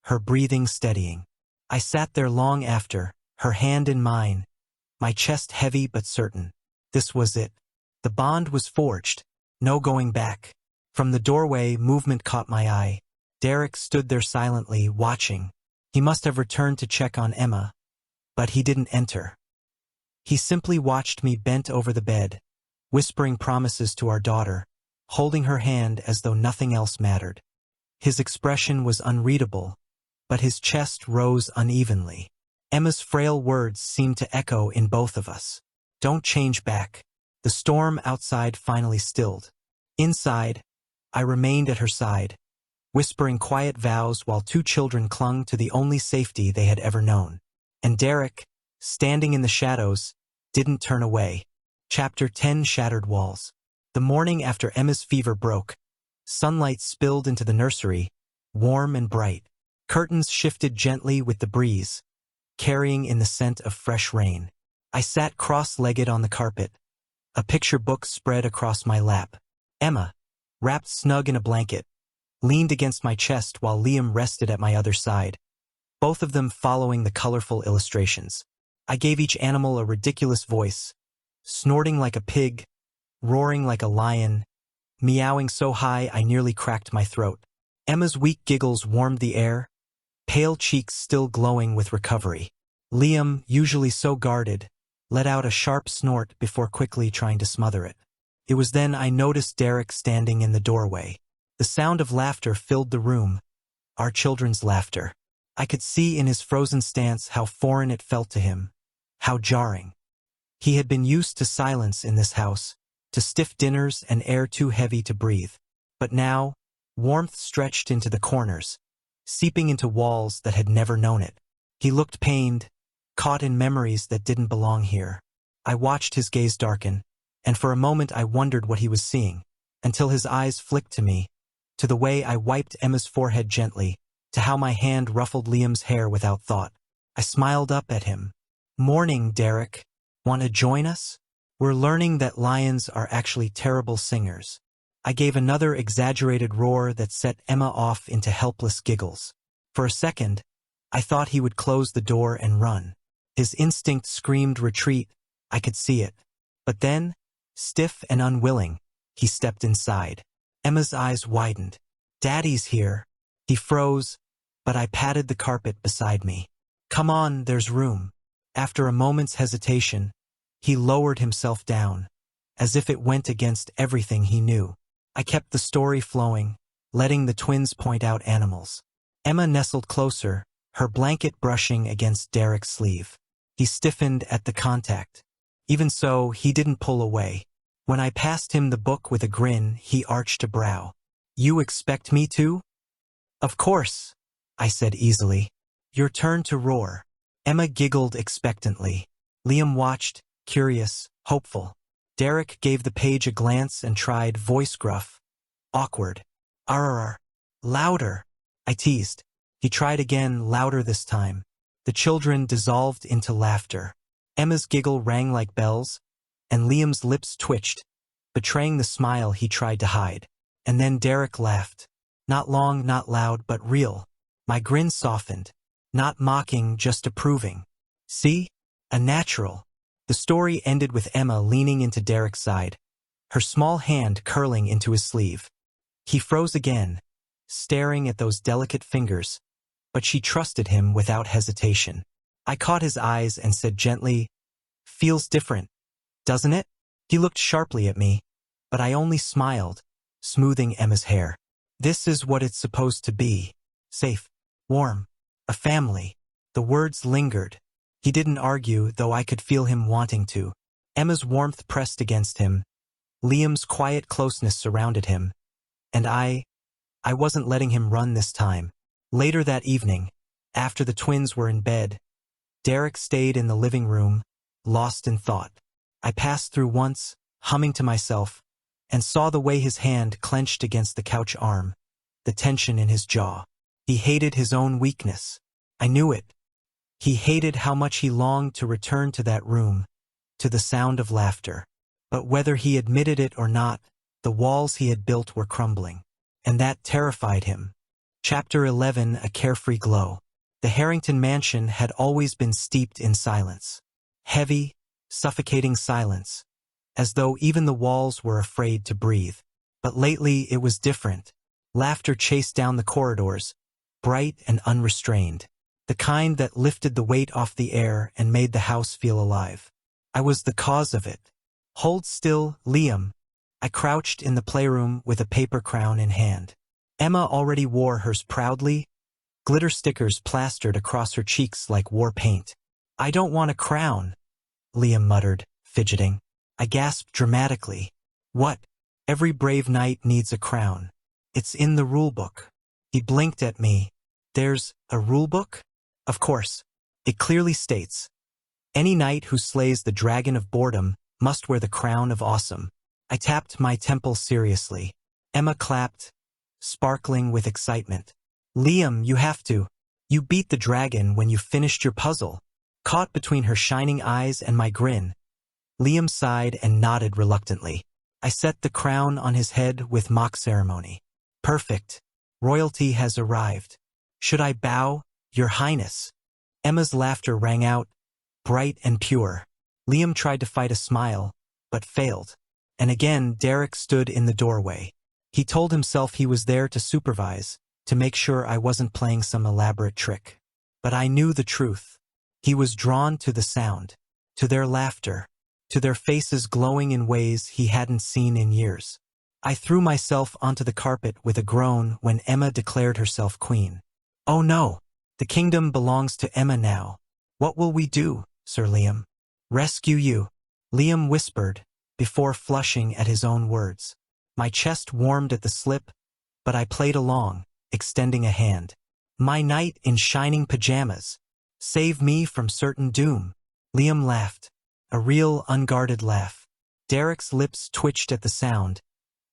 her breathing steadying. I sat there long after, her hand in mine, my chest heavy but certain. This was it. The bond was forged. No going back. From the doorway, movement caught my eye. Derek stood there silently, watching. He must have returned to check on Emma, but he didn't enter. He simply watched me bent over the bed, whispering promises to our daughter, holding her hand as though nothing else mattered. His expression was unreadable, but his chest rose unevenly. Emma's frail words seemed to echo in both of us. "Don't change back." The storm outside finally stilled. Inside, I remained at her side, whispering quiet vows while two children clung to the only safety they had ever known. And Derek, standing in the shadows, didn't turn away. Chapter 10: Shattered Walls. The morning after Emma's fever broke, sunlight spilled into the nursery, warm and bright. Curtains shifted gently with the breeze, carrying in the scent of fresh rain. I sat cross-legged on the carpet, a picture book spread across my lap. Emma, wrapped snug in a blanket, leaned against my chest while Liam rested at my other side, both of them following the colorful illustrations. I gave each animal a ridiculous voice, snorting like a pig, roaring like a lion, meowing so high I nearly cracked my throat. Emma's weak giggles warmed the air, pale cheeks still glowing with recovery. Liam, usually so guarded, let out a sharp snort before quickly trying to smother it. It was then I noticed Derek standing in the doorway. The sound of laughter filled the room, our children's laughter. I could see in his frozen stance how foreign it felt to him, how jarring. He had been used to silence in this house, to stiff dinners and air too heavy to breathe. But now, warmth stretched into the corners, seeping into walls that had never known it. He looked pained, caught in memories that didn't belong here. I watched his gaze darken, and for a moment I wondered what he was seeing, until his eyes flicked to me, to the way I wiped Emma's forehead gently, to how my hand ruffled Liam's hair without thought. I smiled up at him. "Morning, Derek. Want to join us? We're learning that lions are actually terrible singers." I gave another exaggerated roar that set Emma off into helpless giggles. For a second, I thought he would close the door and run. His instinct screamed retreat, I could see it. But then, stiff and unwilling, he stepped inside. Emma's eyes widened. "Daddy's here." He froze, but I patted the carpet beside me. "Come on, there's room." After a moment's hesitation, he lowered himself down, as if it went against everything he knew. I kept the story flowing, letting the twins point out animals. Emma nestled closer, her blanket brushing against Derek's sleeve. He stiffened at the contact. Even so, he didn't pull away. When I passed him the book with a grin, he arched a brow. "You expect me to?" "Of course," I said easily. "Your turn to roar." Emma giggled expectantly. Liam watched, curious, hopeful. Derek gave the page a glance and tried, voice gruff, awkward. "Arr, louder," I teased. He tried again, louder this time. The children dissolved into laughter. Emma's giggle rang like bells, and Liam's lips twitched, betraying the smile he tried to hide. And then Derek laughed. Not long, not loud, but real. My grin softened. Not mocking, just approving. "See? A natural." The story ended with Emma leaning into Derek's side, her small hand curling into his sleeve. He froze again, staring at those delicate fingers, but she trusted him without hesitation. I caught his eyes and said gently, "Feels different, doesn't it?" He looked sharply at me, but I only smiled, smoothing Emma's hair. "This is what it's supposed to be. Safe, warm, a family." The words lingered. He didn't argue, though I could feel him wanting to. Emma's warmth pressed against him. Liam's quiet closeness surrounded him. And I wasn't letting him run this time. Later that evening, after the twins were in bed, Derek stayed in the living room, lost in thought. I passed through once, humming to myself, and saw the way his hand clenched against the couch arm, the tension in his jaw. He hated his own weakness. I knew it. He hated how much he longed to return to that room, to the sound of laughter. But whether he admitted it or not, the walls he had built were crumbling. And that terrified him. Chapter 11: A Carefree Glow. The Harrington mansion had always been steeped in silence. Heavy, suffocating silence, as though even the walls were afraid to breathe. But lately it was different. Laughter chased down the corridors, bright and unrestrained. The kind that lifted the weight off the air and made the house feel alive. I was the cause of it. Hold still, Liam. I crouched in the playroom with a paper crown in hand. Emma already wore hers proudly, glitter stickers plastered across her cheeks like war paint. I don't want a crown, Liam muttered, fidgeting. I gasped dramatically. What? Every brave knight needs a crown. It's in the rulebook. He blinked at me. There's a rulebook? Of course. It clearly states, any knight who slays the dragon of boredom must wear the crown of awesome. I tapped my temple seriously. Emma clapped, sparkling with excitement. Liam, you have to. You beat the dragon when you finished your puzzle. Caught between her shining eyes and my grin, Liam sighed and nodded reluctantly. I set the crown on his head with mock ceremony. Perfect. Royalty has arrived. Should I bow, Your Highness? Emma's laughter rang out, bright and pure. Liam tried to fight a smile, but failed. And again Derek stood in the doorway. He told himself he was there to supervise, to make sure I wasn't playing some elaborate trick. But I knew the truth. He was drawn to the sound, to their laughter, to their faces glowing in ways he hadn't seen in years. I threw myself onto the carpet with a groan when Emma declared herself queen. Oh no! The kingdom belongs to Emma now. What will we do, Sir Liam? Rescue you, Liam whispered, before flushing at his own words. My chest warmed at the slip, but I played along, extending a hand. My knight in shining pajamas. Save me from certain doom. Liam laughed, a real unguarded laugh. Derek's lips twitched at the sound,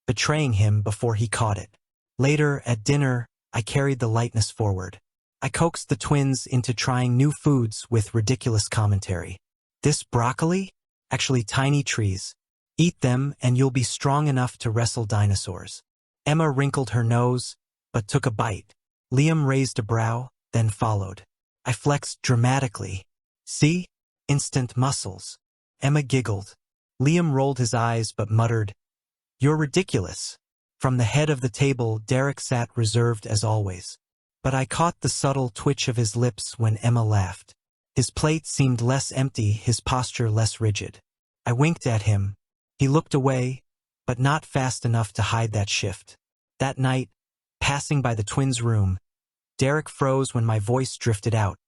betraying him before he caught it. Later, at dinner, I carried the lightness forward. I coaxed the twins into trying new foods with ridiculous commentary. This broccoli? Actually tiny trees. Eat them and you'll be strong enough to wrestle dinosaurs. Emma wrinkled her nose, but took a bite. Liam raised a brow, then followed. I flexed dramatically. See? Instant muscles. Emma giggled. Liam rolled his eyes but muttered, You're ridiculous. From the head of the table, Derek sat reserved as always. But I caught the subtle twitch of his lips when Emma laughed. His plate seemed less empty, his posture less rigid. I winked at him. He looked away, but not fast enough to hide that shift. That night, passing by the twins' room, Derek froze when my voice drifted out,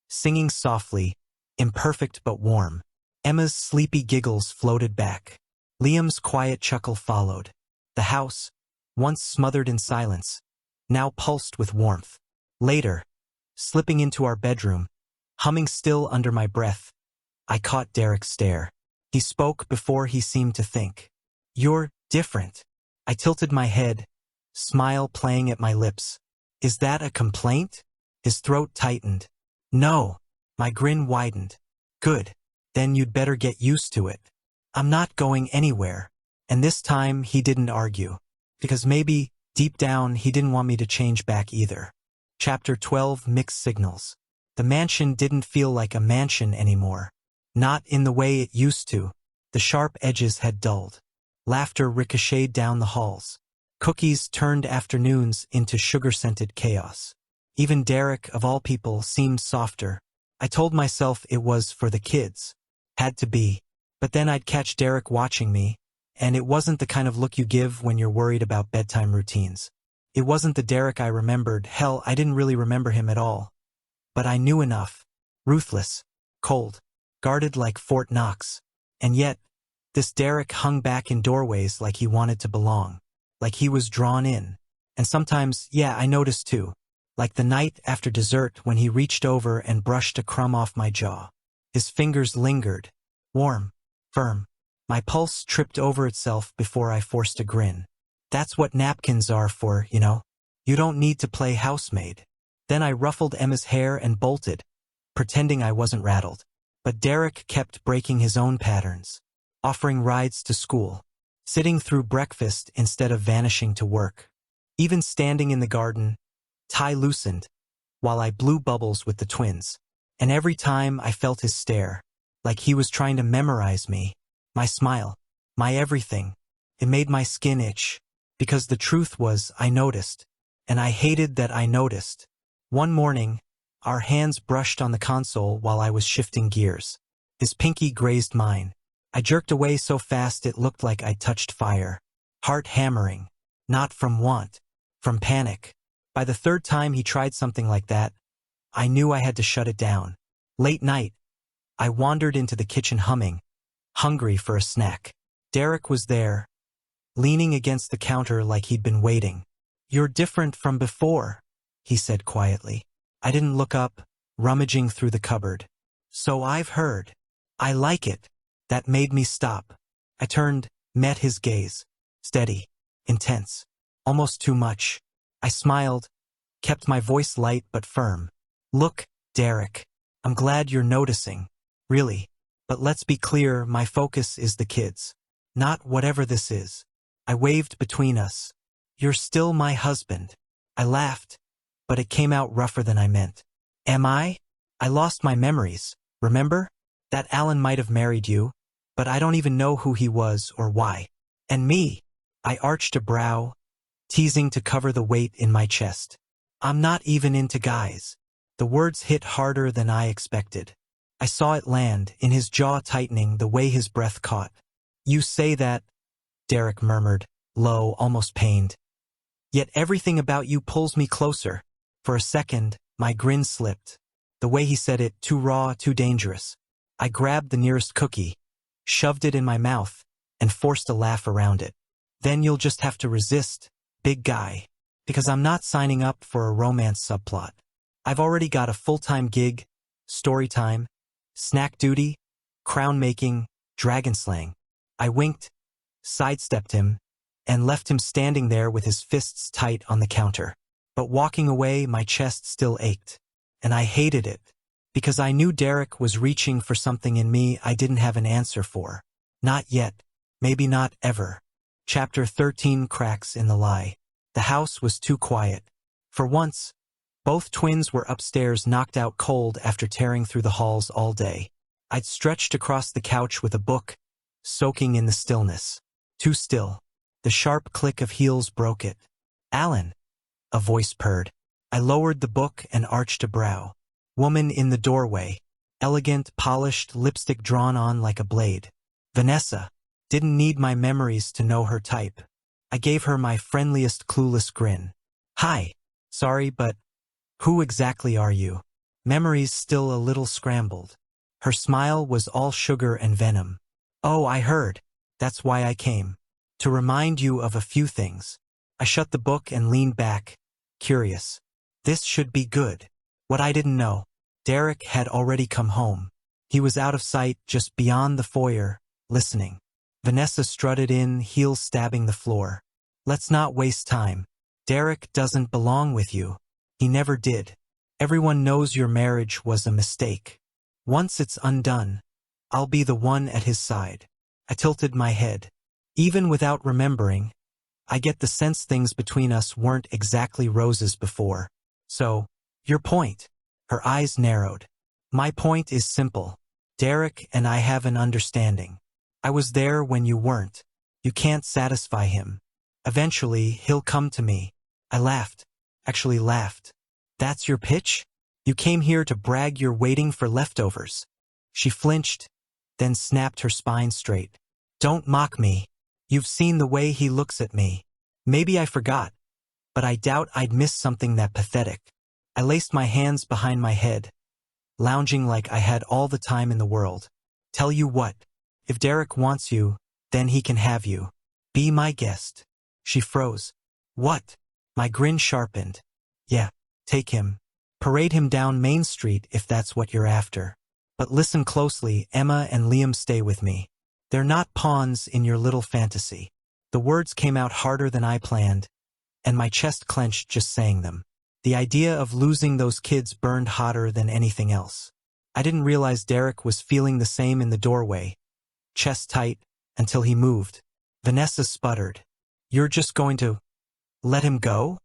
singing softly, imperfect but warm. Emma's sleepy giggles floated back. Liam's quiet chuckle followed. The house, once smothered in silence, now pulsed with warmth. Later, slipping into our bedroom, humming still under my breath, I caught Derek's stare. He spoke before he seemed to think. You're different. I tilted my head, smile playing at my lips. Is that a complaint? His throat tightened. No. My grin widened. Good. Then you'd better get used to it. I'm not going anywhere. And this time he didn't argue. Because maybe, deep down, he didn't want me to change back either. Chapter 12: Mixed Signals. The mansion didn't feel like a mansion anymore. Not in the way it used to. The sharp edges had dulled. Laughter ricocheted down the halls. Cookies turned afternoons into sugar-scented chaos. Even Derek, of all people, seemed softer. I told myself it was for the kids. Had to be. But then I'd catch Derek watching me, and it wasn't the kind of look you give when you're worried about bedtime routines. It wasn't the Derek I remembered. Hell, I didn't really remember him at all. But I knew enough. Ruthless. Cold. Guarded like Fort Knox. And yet, this Derek hung back in doorways like he wanted to belong. Like he was drawn in. And sometimes, yeah, I noticed too. Like the night after dessert when he reached over and brushed a crumb off my jaw. His fingers lingered. Warm. Firm. My pulse tripped over itself before I forced a grin. That's what napkins are for, you know? You don't need to play housemaid. Then I ruffled Emma's hair and bolted, pretending I wasn't rattled. But Derek kept breaking his own patterns. Offering rides to school. Sitting through breakfast instead of vanishing to work. Even standing in the garden, tie loosened, while I blew bubbles with the twins. And every time I felt his stare, like he was trying to memorize me, my smile, my everything. It made my skin itch, because the truth was I noticed, and I hated that I noticed. One morning, our hands brushed on the console while I was shifting gears. His pinky grazed mine. I jerked away so fast it looked like I'd touched fire. Heart hammering. Not from want. From panic. By the third time he tried something like that, I knew I had to shut it down. Late night, I wandered into the kitchen humming, hungry for a snack. Derek was there, leaning against the counter like he'd been waiting. "You're different from before," he said quietly. I didn't look up, rummaging through the cupboard. "So I've heard. I like it." That made me stop. I turned, met his gaze. Steady. Intense. Almost too much. I smiled, kept my voice light but firm. "Look, Derek. I'm glad you're noticing. Really. But let's be clear, my focus is the kids. Not whatever this is." I waved between us. "You're still my husband." I laughed, but it came out rougher than I meant. "Am I? I lost my memories, remember? That Alan might have married you, but I don't even know who he was or why. And me?" I arched a brow, teasing to cover the weight in my chest. "I'm not even into guys." The words hit harder than I expected. I saw it land, in his jaw tightening, the way his breath caught. "You say that," Derek murmured, low, almost pained. "Yet everything about you pulls me closer." For a second, my grin slipped. The way he said it, too raw, too dangerous. I grabbed the nearest cookie, shoved it in my mouth, and forced a laugh around it. "Then you'll just have to resist, big guy. Because I'm not signing up for a romance subplot. I've already got a full-time gig, story time, snack duty, crown making, dragon slaying." I winked, sidestepped him, and left him standing there with his fists tight on the counter. But walking away, my chest still ached. And I hated it. Because I knew Derek was reaching for something in me I didn't have an answer for. Not yet. Maybe not ever. Chapter 13. Cracks in the Lie. The house was too quiet. For once, both twins were upstairs, knocked out cold after tearing through the halls all day. I'd stretched across the couch with a book, soaking in the stillness. Too still. The sharp click of heels broke it. "Alan," a voice purred. I lowered the book and arched a brow. Woman in the doorway. Elegant, polished, lipstick drawn on like a blade. Vanessa. Didn't need my memories to know her type. I gave her my friendliest clueless grin. "Hi. Sorry, but who exactly are you?" Memories still a little scrambled. Her smile was all sugar and venom. "Oh, I heard. That's why I came. To remind you of a few things." I shut the book and leaned back, curious. This should be good. What I didn't know. Derek had already come home. He was out of sight, just beyond the foyer, listening. Vanessa strutted in, heels stabbing the floor. "Let's not waste time. Derek doesn't belong with you. He never did. Everyone knows your marriage was a mistake. Once it's undone, I'll be the one at his side." I tilted my head. Even without remembering, I get the sense things between us weren't exactly roses before. "So, your point?" Her eyes narrowed. "My point is simple. Derek and I have an understanding. I was there when you weren't. You can't satisfy him. Eventually, he'll come to me." I laughed. Actually laughed. "That's your pitch? You came here to brag you're waiting for leftovers." She flinched, then snapped her spine straight. "Don't mock me. You've seen the way he looks at me. Maybe I forgot, but I doubt I'd miss something that pathetic." I laced my hands behind my head, lounging like I had all the time in the world. Tell you what, if Derek wants you, then he can have you. Be my guest. She froze. What? My grin sharpened. Yeah, take him. Parade him down Main Street if that's what you're after. But listen closely, Emma and Liam stay with me. They're not pawns in your little fantasy. The words came out harder than I planned, and my chest clenched just saying them. The idea of losing those kids burned hotter than anything else. I didn't realize Derek was feeling the same in the doorway, chest tight, until he moved. Vanessa sputtered. You're just going to let him go?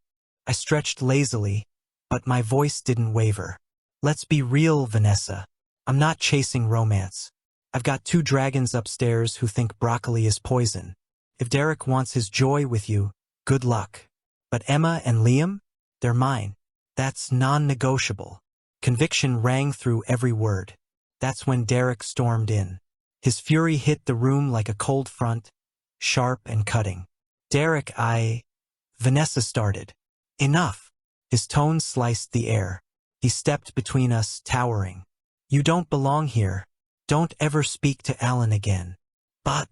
I stretched lazily, but my voice didn't waver. Let's be real, Vanessa. I'm not chasing romance. I've got 2 dragons upstairs who think broccoli is poison. If Derek wants his joy with you, good luck. But Emma and Liam? They're mine. That's non-negotiable. Conviction rang through every word. That's when Derek stormed in. His fury hit the room like a cold front, sharp and cutting. Derek, Vanessa started. Enough. His tone sliced the air. He stepped between us, towering. You don't belong here. Don't ever speak to Alan again. But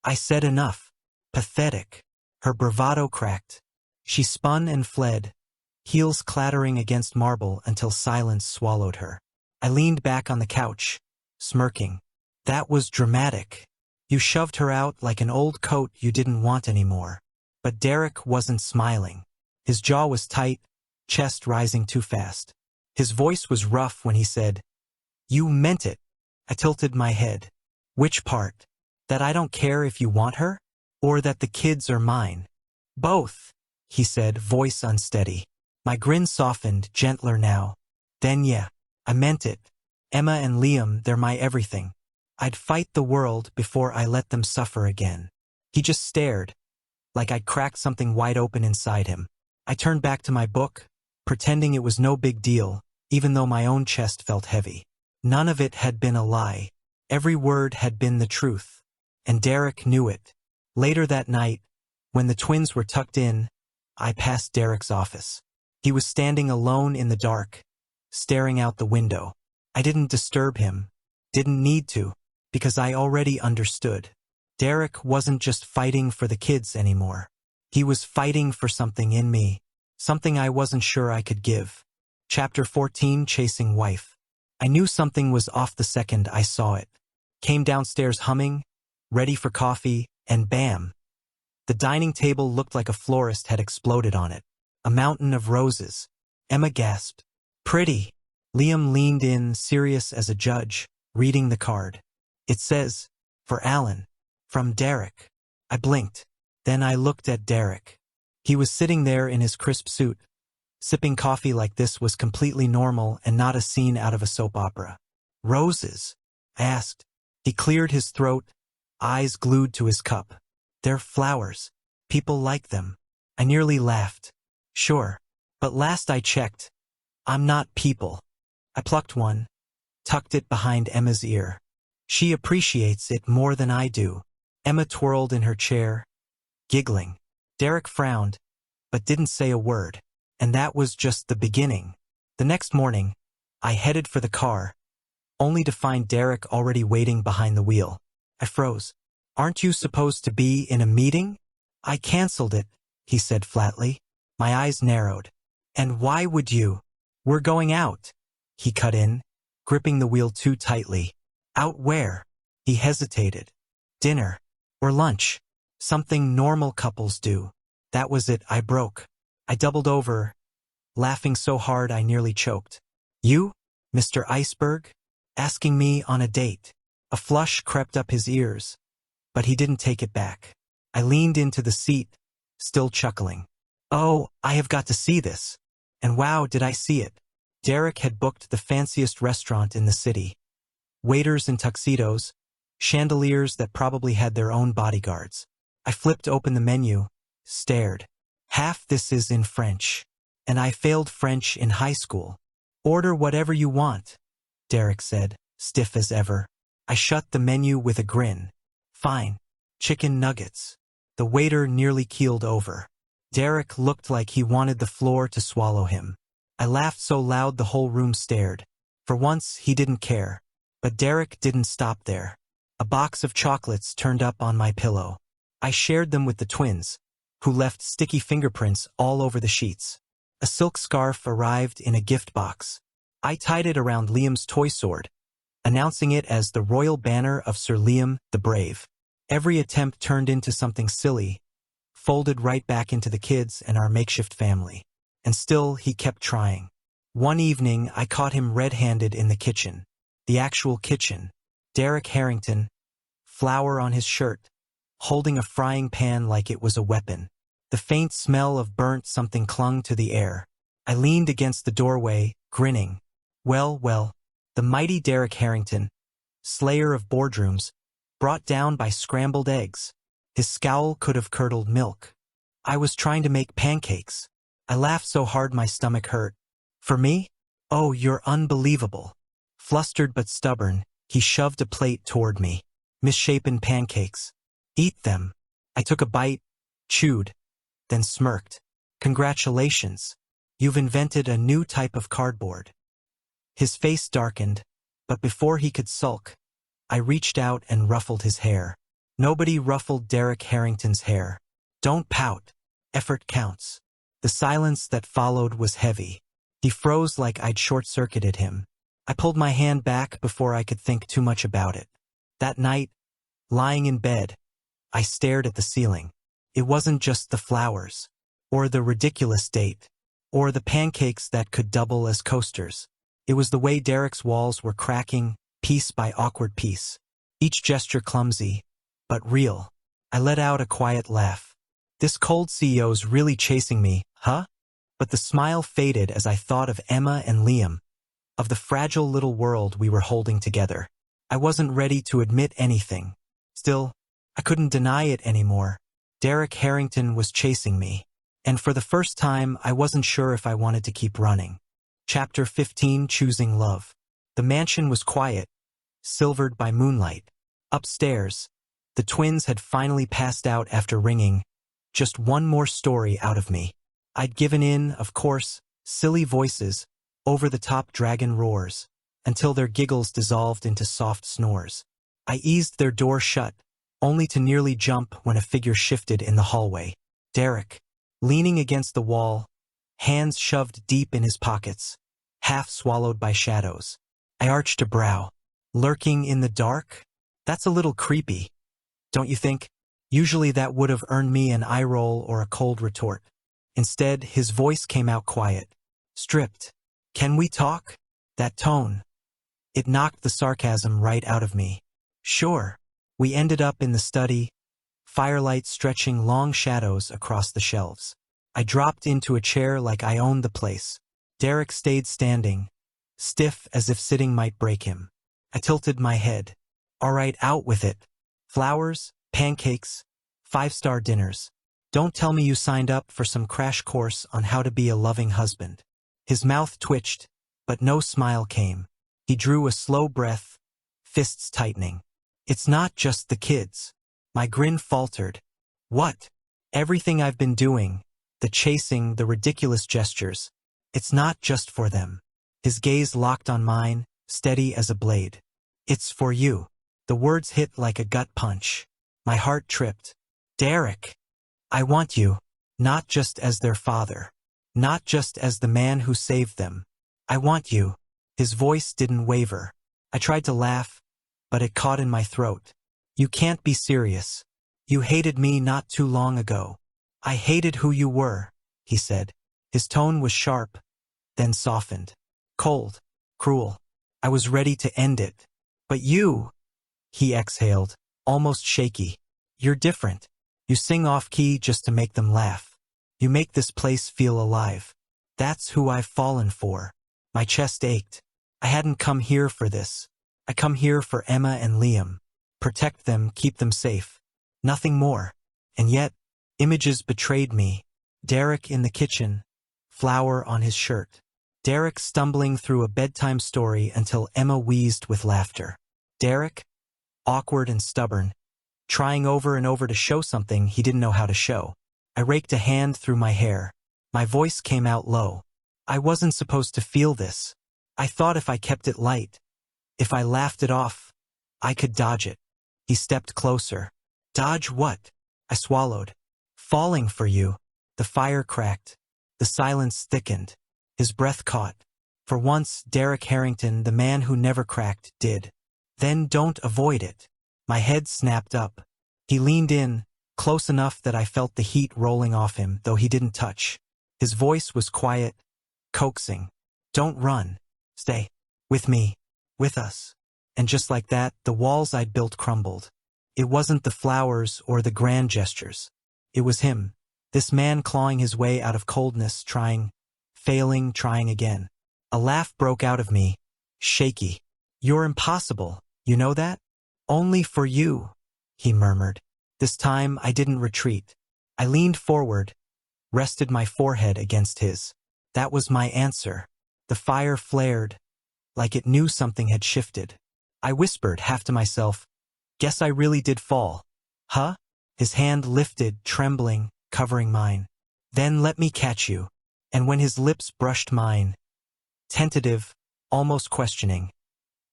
I said enough. Pathetic. Her bravado cracked. She spun and fled, heels clattering against marble until silence swallowed her. I leaned back on the couch, smirking. That was dramatic. You shoved her out like an old coat you didn't want anymore. But Derek wasn't smiling. His jaw was tight, chest rising too fast. His voice was rough when he said, You meant it. I tilted my head. Which part? That I don't care if you want her? Or that the kids are mine? Both, he said, voice unsteady. My grin softened, gentler now. Then yeah, I meant it. Emma and Liam, they're my everything. I'd fight the world before I let them suffer again. He just stared, like I'd cracked something wide open inside him. I turned back to my book, pretending it was no big deal, even though my own chest felt heavy. None of it had been a lie. Every word had been the truth. And Derek knew it. Later that night, when the twins were tucked in, I passed Derek's office. He was standing alone in the dark, staring out the window. I didn't disturb him, didn't need to, because I already understood. Derek wasn't just fighting for the kids anymore. He was fighting for something in me, something I wasn't sure I could give. Chapter 14, Chasing Wife. I knew something was off the second I saw it. Came downstairs humming, ready for coffee, and bam! The dining table looked like a florist had exploded on it. A mountain of roses. Emma gasped. Pretty. Liam leaned in, serious as a judge, reading the card. It says, for Alan. From Derek. I blinked. Then I looked at Derek. He was sitting there in his crisp suit. Sipping coffee like this was completely normal and not a scene out of a soap opera. Roses? I asked. He cleared his throat, eyes glued to his cup. They're flowers. People like them. I nearly laughed. Sure. But last I checked, I'm not people. I plucked one, tucked it behind Emma's ear. She appreciates it more than I do. Emma twirled in her chair, giggling. Derek frowned, but didn't say a word. And that was just the beginning. The next morning, I headed for the car, only to find Derek already waiting behind the wheel. I froze. Aren't you supposed to be in a meeting? I canceled it, he said flatly. My eyes narrowed. And why would you? We're going out. He cut in, gripping the wheel too tightly. Out where? He hesitated. Dinner. Or lunch. Something normal couples do. That was it, I broke. I doubled over, laughing so hard I nearly choked. You, Mr. Iceberg? Asking me on a date. A flush crept up his ears, but he didn't take it back. I leaned into the seat, still chuckling. Oh, I have got to see this. And wow, did I see it. Derek had booked the fanciest restaurant in the city. Waiters in tuxedos, chandeliers that probably had their own bodyguards. I flipped open the menu, stared. Half this is in French. And I failed French in high school. Order whatever you want, Derek said, stiff as ever. I shut the menu with a grin. Fine. Chicken nuggets. The waiter nearly keeled over. Derek looked like he wanted the floor to swallow him. I laughed so loud the whole room stared. For once, he didn't care. But Derek didn't stop there. A box of chocolates turned up on my pillow. I shared them with the twins, who left sticky fingerprints all over the sheets. A silk scarf arrived in a gift box. I tied it around Liam's toy sword, announcing it as the royal banner of Sir Liam the Brave. Every attempt turned into something silly, folded right back into the kids and our makeshift family. And still, he kept trying. One evening, I caught him red-handed in the kitchen. The actual kitchen. Derek Harrington, flour on his shirt, holding a frying pan like it was a weapon. The faint smell of burnt something clung to the air. I leaned against the doorway, grinning. Well, the mighty Derek Harrington, slayer of boardrooms, brought down by scrambled eggs. His scowl could have curdled milk. I was trying to make pancakes. I laughed so hard my stomach hurt. For me? Oh, you're unbelievable. Flustered but stubborn, he shoved a plate toward me. Misshapen pancakes. Eat them. I took a bite, chewed, then smirked. Congratulations. You've invented a new type of cardboard. His face darkened, but before he could sulk, I reached out and ruffled his hair. Nobody ruffled Derek Harrington's hair. Don't pout. Effort counts. The silence that followed was heavy. He froze like I'd short-circuited him. I pulled my hand back before I could think too much about it. That night, lying in bed, I stared at the ceiling. It wasn't just the flowers, or the ridiculous date, or the pancakes that could double as coasters. It was the way Derek's walls were cracking, piece by awkward piece. Each gesture clumsy, but real. I let out a quiet laugh. This cold CEO's really chasing me, huh? But the smile faded as I thought of Emma and Liam, of the fragile little world we were holding together. I wasn't ready to admit anything. Still, I couldn't deny it anymore. Derek Harrington was chasing me. And for the first time, I wasn't sure if I wanted to keep running. Chapter 15, Choosing Love. The mansion was quiet, silvered by moonlight. Upstairs, the twins had finally passed out after ringing. Just one more story out of me. I'd given in, of course, silly voices, over-the-top dragon roars, until their giggles dissolved into soft snores. I eased their door shut, only to nearly jump when a figure shifted in the hallway. Derek, leaning against the wall, hands shoved deep in his pockets, half swallowed by shadows. I arched a brow. Lurking in the dark? That's a little creepy, don't you think? Usually that would have earned me an eye roll or a cold retort. Instead, his voice came out quiet. Stripped. Can we talk? That tone. It knocked the sarcasm right out of me. Sure. We ended up in the study, firelight stretching long shadows across the shelves. I dropped into a chair like I owned the place. Derek stayed standing, stiff as if sitting might break him. I tilted my head. All right, out with it. Flowers, pancakes, 5-star dinners. Don't tell me you signed up for some crash course on how to be a loving husband. His mouth twitched, but no smile came. He drew a slow breath, fists tightening. It's not just the kids. My grin faltered. What? Everything I've been doing, the chasing, the ridiculous gestures. It's not just for them. His gaze locked on mine, steady as a blade. It's for you. The words hit like a gut punch. My heart tripped. Derek, I want you, not just as their father, not just as the man who saved them. I want you. His voice didn't waver. I tried to laugh, but it caught in my throat. You can't be serious. You hated me not too long ago. I hated who you were, he said. His tone was sharp, then softened. Cold, cruel. I was ready to end it. But you, he exhaled, almost shaky. You're different. You sing off-key just to make them laugh. You make this place feel alive. That's who I've fallen for. My chest ached. I hadn't come here for this. I come here for Emma and Liam. Protect them, keep them safe. Nothing more. And yet, images betrayed me. Derek in the kitchen, flour on his shirt. Derek stumbling through a bedtime story until Emma wheezed with laughter. Derek, awkward and stubborn, trying over and over to show something he didn't know how to show. I raked a hand through my hair. My voice came out low. I wasn't supposed to feel this. I thought if I kept it light, if I laughed it off, I could dodge it. He stepped closer. Dodge what? I swallowed. Falling for you. The fire cracked. The silence thickened. His breath caught. For once, Derek Harrington, the man who never cracked, did. Then don't avoid it. My head snapped up. He leaned in, close enough that I felt the heat rolling off him, though he didn't touch. His voice was quiet, coaxing. Don't run. Stay. With me. With us. And just like that, the walls I'd built crumbled. It wasn't the flowers or the grand gestures. It was him. This man clawing his way out of coldness, trying, failing, trying again. A laugh broke out of me, shaky. You're impossible, you know that? Only for you, he murmured. This time I didn't retreat. I leaned forward, rested my forehead against his. That was my answer. The fire flared, like it knew something had shifted. I whispered, half to myself, guess I really did fall. Huh? His hand lifted, trembling, covering mine. Then let me catch you. And when his lips brushed mine, tentative, almost questioning,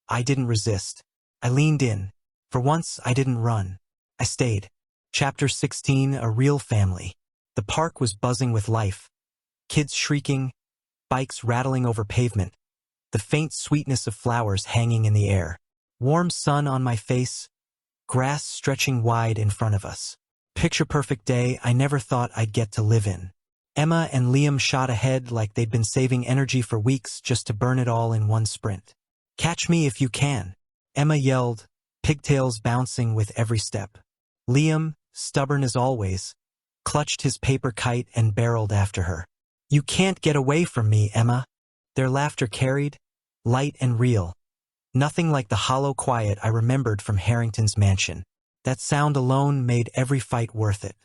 I didn't resist. I leaned in. For once, I didn't run. I stayed. Chapter 16, A Real Family. The park was buzzing with life. Kids shrieking, bikes rattling over pavement, the faint sweetness of flowers hanging in the air. Warm sun on my face, grass stretching wide in front of us. Picture-perfect day I never thought I'd get to live in. Emma and Liam shot ahead like they'd been saving energy for weeks just to burn it all in one sprint. Catch me if you can, Emma yelled, pigtails bouncing with every step. Liam, stubborn as always, clutched his paper kite and barreled after her. You can't get away from me, Emma. Their laughter carried, light and real. Nothing like the hollow quiet I remembered from Harrington's mansion. That sound alone made every fight worth it.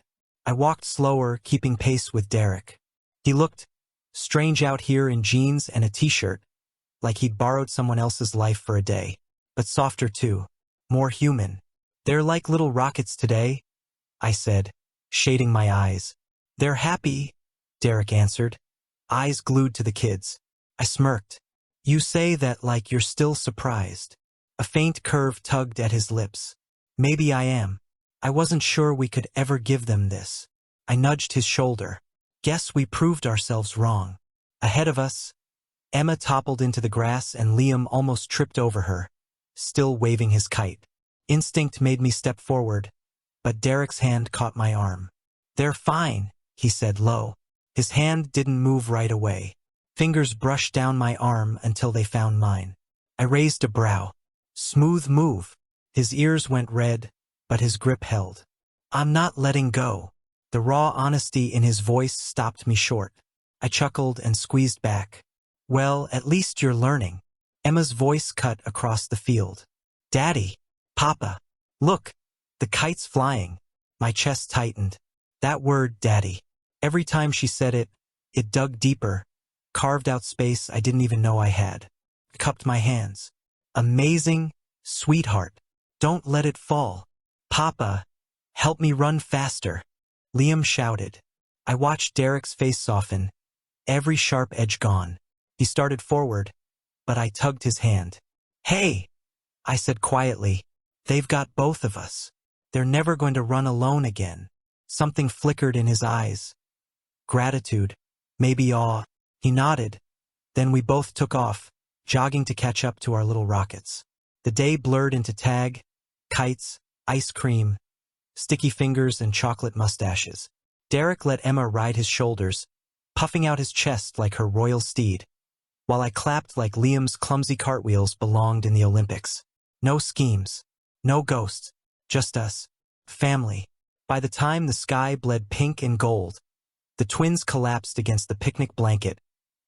I walked slower, keeping pace with Derek. He looked strange out here in jeans and a t-shirt, like he'd borrowed someone else's life for a day. But softer too, more human. They're like little rockets today, I said, shading my eyes. They're happy, Derek answered, eyes glued to the kids. I smirked. You say that like you're still surprised. A faint curve tugged at his lips. Maybe I am. I wasn't sure we could ever give them this. I nudged his shoulder. Guess we proved ourselves wrong. Ahead of us, Emma toppled into the grass and Liam almost tripped over her, still waving his kite. Instinct made me step forward, but Derek's hand caught my arm. They're fine, he said low. His hand didn't move right away. Fingers brushed down my arm until they found mine. I raised a brow. Smooth move. His ears went red, but his grip held. I'm not letting go. The raw honesty in his voice stopped me short. I chuckled and squeezed back. Well, at least you're learning. Emma's voice cut across the field. Daddy, Papa, look, the kite's flying. My chest tightened. That word, Daddy. Every time she said it, it dug deeper, carved out space I didn't even know I had. I cupped my hands. Amazing, sweetheart. Don't let it fall. Papa, help me run faster. Liam shouted. I watched Derek's face soften, every sharp edge gone. He started forward, but I tugged his hand. Hey, I said quietly, they've got both of us. They're never going to run alone again. Something flickered in his eyes. Gratitude, maybe awe. He nodded. Then we both took off, jogging to catch up to our little rockets. The day blurred into tag, kites, ice cream, sticky fingers and chocolate mustaches. Derek let Emma ride his shoulders, puffing out his chest like her royal steed, while I clapped like Liam's clumsy cartwheels belonged in the Olympics. No schemes, no ghosts, just us, family. By the time the sky bled pink and gold, the twins collapsed against the picnic blanket,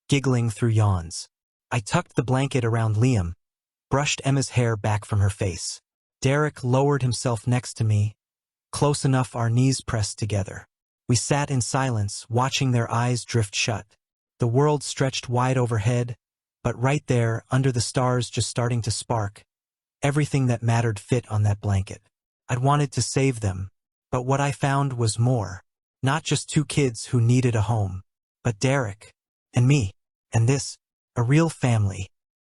giggling through yawns. I tucked the blanket around Liam, brushed Emma's hair back from her face. Derek lowered himself next to me, close enough our knees pressed together. We sat in silence, watching their eyes drift shut. The world stretched wide overhead, but right there, under the stars just starting to spark, everything that mattered fit on that blanket. I'd wanted to save them, but what I found was more. Not just two kids who needed a home, but Derek and me. And this, a real family,